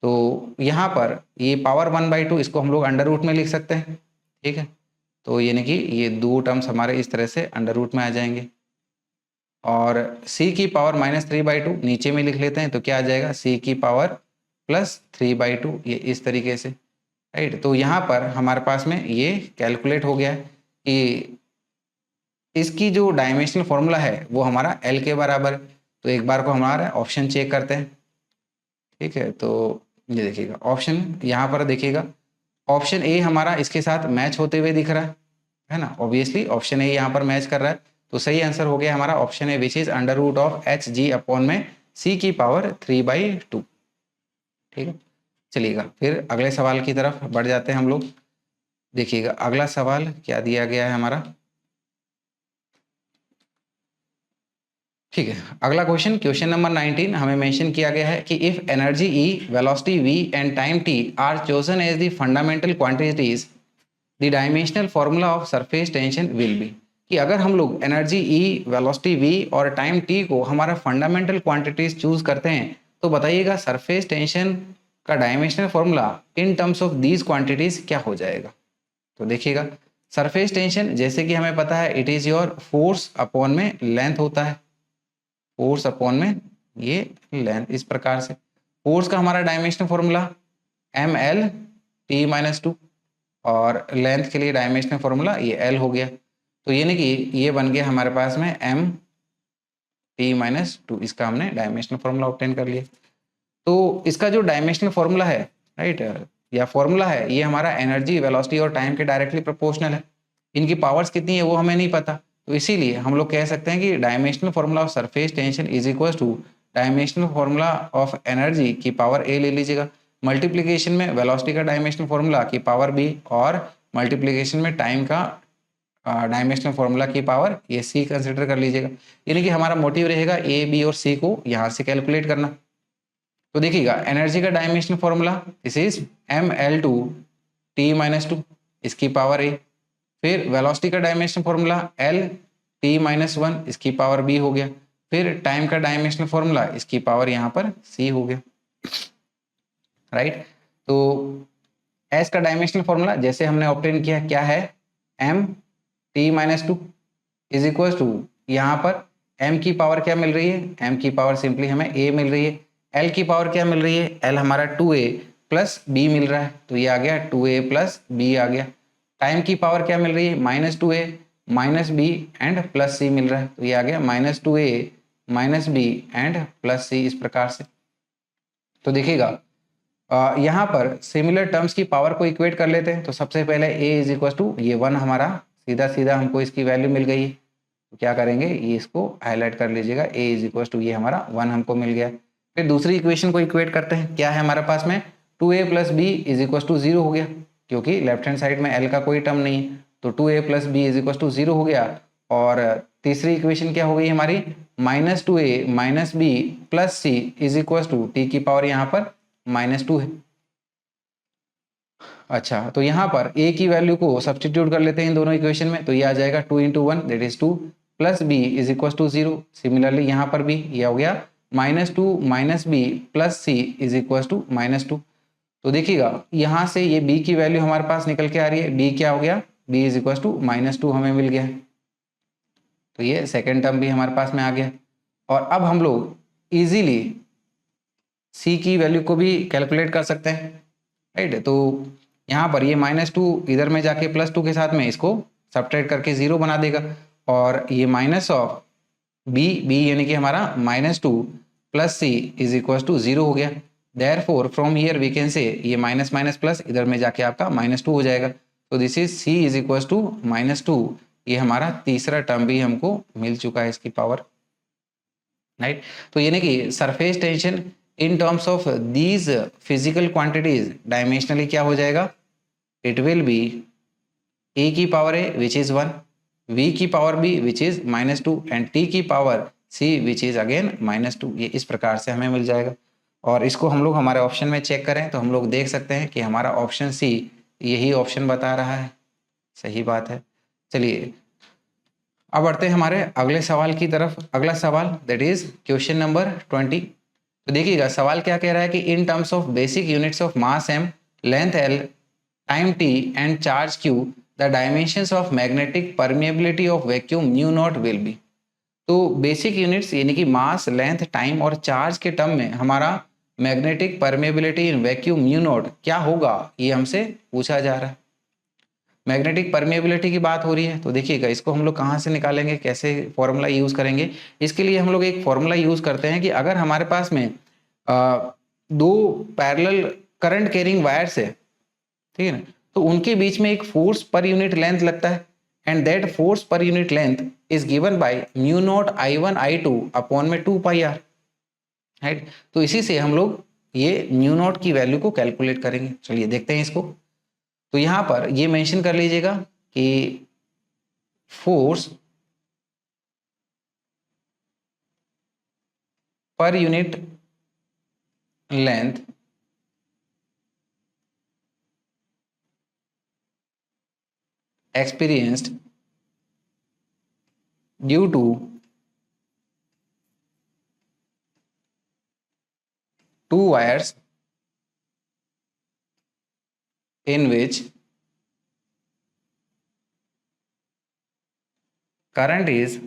S1: तो यहाँ पर ये पावर 1/2 इसको हम लोग अंडर रूट में लिख सकते हैं, ठीक है। तो यानी कि ये दो टर्म्स हमारे इस तरह से अंडर रूट में आ जाएंगे, और c की पावर -3/2 नीचे में लिख लेते हैं, तो क्या आ जाएगा, c की पावर +3/2, ये इस तरीके से, राइट। तो यहाँ पर हमारे पास में ये कैलकुलेट हो गया है कि इसकी जो डायमेंशनल फॉर्मूला है वो हमारा L के बराबर है। तो एक बार को हमारा ऑप्शन चेक करते हैं, ठीक है। तो ये देखिएगा ऑप्शन, यहाँ पर देखिएगा ऑप्शन ए हमारा इसके साथ मैच होते हुए दिख रहा है ना, ऑब्वियसली ऑप्शन ए यहाँ पर मैच कर रहा है। तो सही आंसर हो गया हमारा option A, which is √HG upon में c की पावर 3/2, ठीक है। चलिएगा फिर अगले सवाल की तरफ बढ़ जाते हैं हम लोग। देखिएगा अगला सवाल क्या दिया गया है हमारा, ठीक है। अगला क्वेश्चन नंबर 19 हमें मेंशन किया गया है कि if energy E, velocity v and time t are chosen as the fundamental quantities, the dimensional formula of surface tension will be. कि अगर हम लोग एनर्जी E, वेलोसिटी v और टाइम t को हमारा फंडामेंटल क्वांटिटीज चूज करते हैं, तो बताइएगा सरफेस टेंशन का dimensional formula in terms of these quantities क्या हो जाएगा। तो देखिएगा सरफेस टेंशन जैसे कि हमें पता है it is your force upon में लेंथ होता है, फोर्स अपॉन में ये लेंथ, इस प्रकार से। फोर्स का हमारा डायमेंशनल फॉर्मूला mL/t-2, और लेंथ के लिए डायमेंशनल फॉर्मूला ये L हो गया। तो ये नहीं कि ये बन गया हमारे पास में m/t-2, इसका हमने डायमेंशनल फॉर्मूला ऑब्टेन कर लिया। तो इसका जो डायमेंशनल फॉर्मूला है, राइट, या फॉर्मूला है, ये हमारा एनर्जी, वेलोसिटी और टाइम के डायरेक्टली प्रोपोर्शनल है। इनकी पावर्स कितनी है वो हमें नहीं पता, तो इसीलिए हम लोग कह सकते हैं कि dimensional formula of surface tension is equal to dimensional formula of energy की पावर a ले लीजिएगा, मल्टीप्लीकेशन में वेलोसिटी का डायमेंशनल फॉर्मूला की पावर b, और मल्टीप्लीकेशन में टाइम का डायमेंशनल फॉर्मूला की पावर ये c कंसिडर कर लीजिएगा। यानी कि हमारा मोटिव रहेगा a, b और c को यहाँ से कैलकुलेट करना। तो देखिएगा एनर्जी का dimensional formula this is mL/t-2, इसकी पावर a। फिर वेलोसिटी का डायमेंशनल फॉर्मूला L/t-1, इसकी पावर b हो गया। फिर टाइम का डायमेंशनल फॉर्मूला इसकी पावर यहाँ पर c हो गया, राइट। तो s का डायमेंशनल फॉर्मूला जैसे हमने ऑब्टेन किया क्या है, m/t-2 इज इक्वल टू, यहाँ पर m की पावर क्या मिल रही है, m की पावर सिंपली हमें a मिल रही है, l की पावर क्या मिल रही है, l हमारा 2a प्लस b मिल रहा है, तो ये आ गया 2a प्लस b आ गया। टाइम की पावर क्या मिल रही है, -2a minus b and plus c मिल रहा है, तो ये आ गया -2a minus b and plus c, इस प्रकार से। तो देखिएगा यहाँ पर सिमिलर टर्म्स की पावर को इक्वेट कर लेते हैं। तो सबसे पहले a इज इक्वल टू, ये 1 हमारा सीधा सीधा हमको इसकी वैल्यू मिल गई है, तो क्या करेंगे, ये इसको हाईलाइट कर लीजिएगा, a इज इक्वल टू ये हमारा 1 हमको मिल गया। फिर दूसरी इक्वेशन को इक्वेट करते हैं, क्या है हमारे पास में 2a plus b is equal to 0 हो गया, क्योंकि लेफ्ट हैंड साइड में l का कोई टर्म नहीं है, तो 2a plus b is equal to 0 हो गया। और तीसरी इक्वेशन क्या हो गई हमारी, -2a minus b plus c is equal to t की पावर यहाँ पर -2 है। अच्छा, तो यहाँ पर a की वैल्यू को सब्सटीट्यूट कर लेते हैं इन दोनों इक्वेशन में, तो ये आ जाएगा 2 × 1 that is 2 plus b is equal to 0। Similarly यहाँ पर भी ये हो गया -2 minus b plus c is equal to -2। तो देखिएगा यहाँ से ये b की वैल्यू हमारे पास निकल के आ रही है, b क्या हो गया, b इज इक्वल टू -2 हमें मिल गया, तो ये सेकेंड टर्म भी हमारे पास में आ गया। और अब हम लोग इजीली c की वैल्यू को भी कैलकुलेट कर सकते हैं, राइट। तो यहाँ पर ये -2 इधर में जाके +2 के साथ में इसको सब्ट्रैक्ट करके 0 बना देगा, और ये माइनस ऑफ b यानी कि हमारा -2 plus c is equal to 0 हो गया। Therefore from here we can say, ये माइनस माइनस प्लस इधर में जाके आपका -2 हो जाएगा, तो this is c is equal to -2। ये हमारा तीसरा टर्म भी हमको मिल चुका है इसकी पावर, राइट। तो यानी कि surface tension in terms of these physical quantities dimensionally क्या हो जाएगा, इट विल बी a की power a which is 1, v की power b which is -2 and t की power c which is again -2। ये इस प्रकार से हमें मिल जाएगा। और इसको हम लोग हमारे ऑप्शन में चेक करें तो हम लोग देख सकते हैं कि हमारा ऑप्शन सी यही ऑप्शन बता रहा है, सही बात है। चलिए अब बढ़ते हैं हमारे अगले सवाल की तरफ। अगला सवाल दैट इज क्वेश्चन नंबर 20। तो देखिएगा सवाल क्या कह रहा है कि इन terms of basic units of mass m, length l, time t and charge q, the dimensions of magnetic permeability of vacuum mu naught will be. तो बेसिक यूनिट्स यानी कि मास, लेंथ, टाइम और चार्ज के टर्म में हमारा magnetic permeability in vacuum mu naught क्या होगा, ये हमसे पूछा जा रहा है। मैग्नेटिक परमिएबिलिटी की बात हो रही है, तो देखिएगा इसको हम लोग कहाँ से निकालेंगे, कैसे फॉर्मूला यूज करेंगे। इसके लिए हम लोग एक फॉर्मूला यूज करते हैं कि अगर हमारे पास में दो पैरेलल करंट कैरिंग वायर्स है, ठीक है ना, तो उनके बीच में एक फोर्स पर यूनिट लेंथ लगता है and that force per unit length is given by mu naught I1 I2 upon में 2 पाई आर, राइट। तो इसी से हम लोग ये म्यू नॉट की वैल्यू को कैलकुलेट करेंगे। चलिए देखते हैं इसको। तो यहां पर ये मेंशन कर लीजिएगा कि force per unit length experienced due to two wires in which current is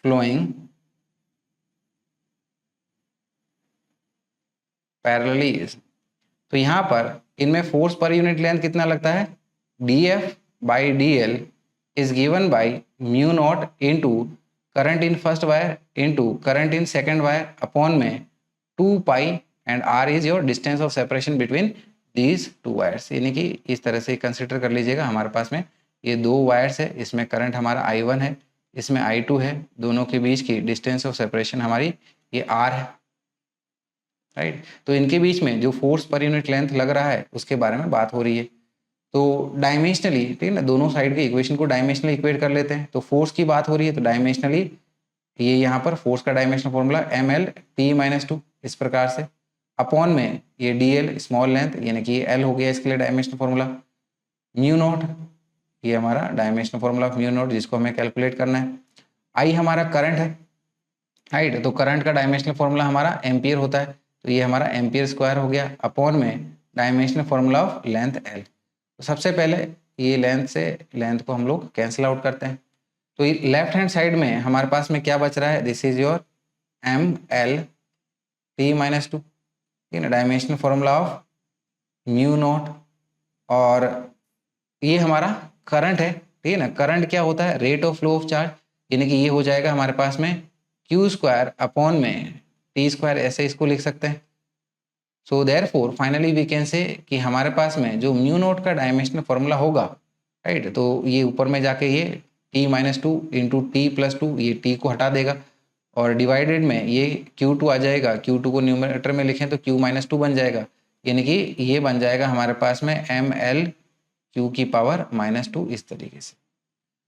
S1: flowing parallelly is। तो यहां पर इनमें फोर्स पर यूनिट लेंथ कितना लगता है, df by dl is given by mu naught into current in first wire into current in second wire upon में 2 pi and r is your distance of separation between these two wires. यानी कि इस तरह से consider कर लीजिएगा, हमारे पास में ये दो वायर्स है, इसमें करंट हमारा I1 है, इसमें I2 है, दोनों के बीच की डिस्टेंस ऑफ सेपरेशन हमारी ये r है, राइट। तो इनके बीच में जो फोर्स पर यूनिट लेंथ लग रहा है उसके बारे में बात हो रही है। तो डायमेंशनली, ठीक है ना, दोनों साइड के इक्वेशन को डायमेंशनली इक्वेट कर लेते हैं। तो फोर्स की बात हो रही है तो डायमेंशनली ये यहाँ पर फोर्स का डायमेंशनल फॉर्मूला ml/t-2 इस प्रकार से अपॉन में ये dl स्मॉल लेंथ यानी कि ये l हो गया, इसके लिए डायमेंशनल फॉर्मूला म्यू नॉट, ये हमारा डायमेंशनल फॉर्मूला म्यू नॉट जिसको हमें कैलकुलेट करना है। I हमारा करंट है, राइट, तो करंट का डायमेंशनल फॉर्मूला हमारा एम्पियर होता है, तो ये हमारा एम्पियर स्क्वायर हो गया अपॉन में dimensional formula of length l। तो सबसे पहले ये लेंथ से लेंथ को हम लोग कैंसिल आउट करते हैं। तो लेफ्ट हैंड साइड में हमारे पास में क्या बच रहा है, दिस इज योर ml/t-2, ठीक है ना, dimensional formula of mu naught, और ये हमारा करंट है, ठीक है ना। करंट क्या होता है, rate of flow of charge, यानी कि ये हो जाएगा हमारे पास में q स्क्वायर अपॉन में t स्क्वायर, ऐसे इसको लिख सकते हैं। So therefore finally we can say कि हमारे पास में जो म्यू नॉट का डायमेंशनल फॉर्मूला होगा, राइट, तो ये ऊपर में जाके ये t-2 इंटू t+2 ये t को हटा देगा और डिवाइडेड में ये q2 आ जाएगा, q2 को न्यूमरेटर में लिखें तो q-2 बन जाएगा, यानी कि ये बन जाएगा हमारे पास में ml/q⁻², इस तरीके से।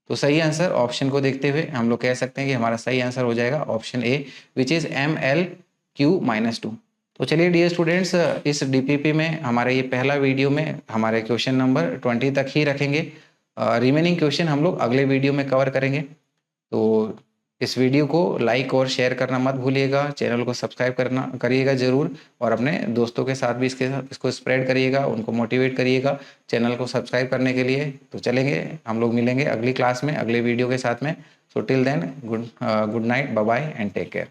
S1: तो सही आंसर ऑप्शन को देखते हुए हम लोग कह सकते हैं कि हमारा सही आंसर हो जाएगा option A which is ml/q-2। तो चलिए डियर स्टूडेंट्स, इस डीपीपी में हमारे ये पहला वीडियो में हमारे क्वेश्चन नंबर 20 तक ही रखेंगे, रिमेनिंग क्वेश्चन हम लोग अगले वीडियो में कवर करेंगे। तो इस वीडियो को लाइक और शेयर करना मत भूलिएगा, चैनल को सब्सक्राइब करिएगा ज़रूर, और अपने दोस्तों के साथ भी इसको स्प्रेड करिएगा, उनको मोटिवेट करिएगा चैनल को सब्सक्राइब करने के लिए। तो चलेंगे, हम लोग मिलेंगे अगली क्लास में अगले वीडियो के साथ में। So till then good night, bye bye and take care.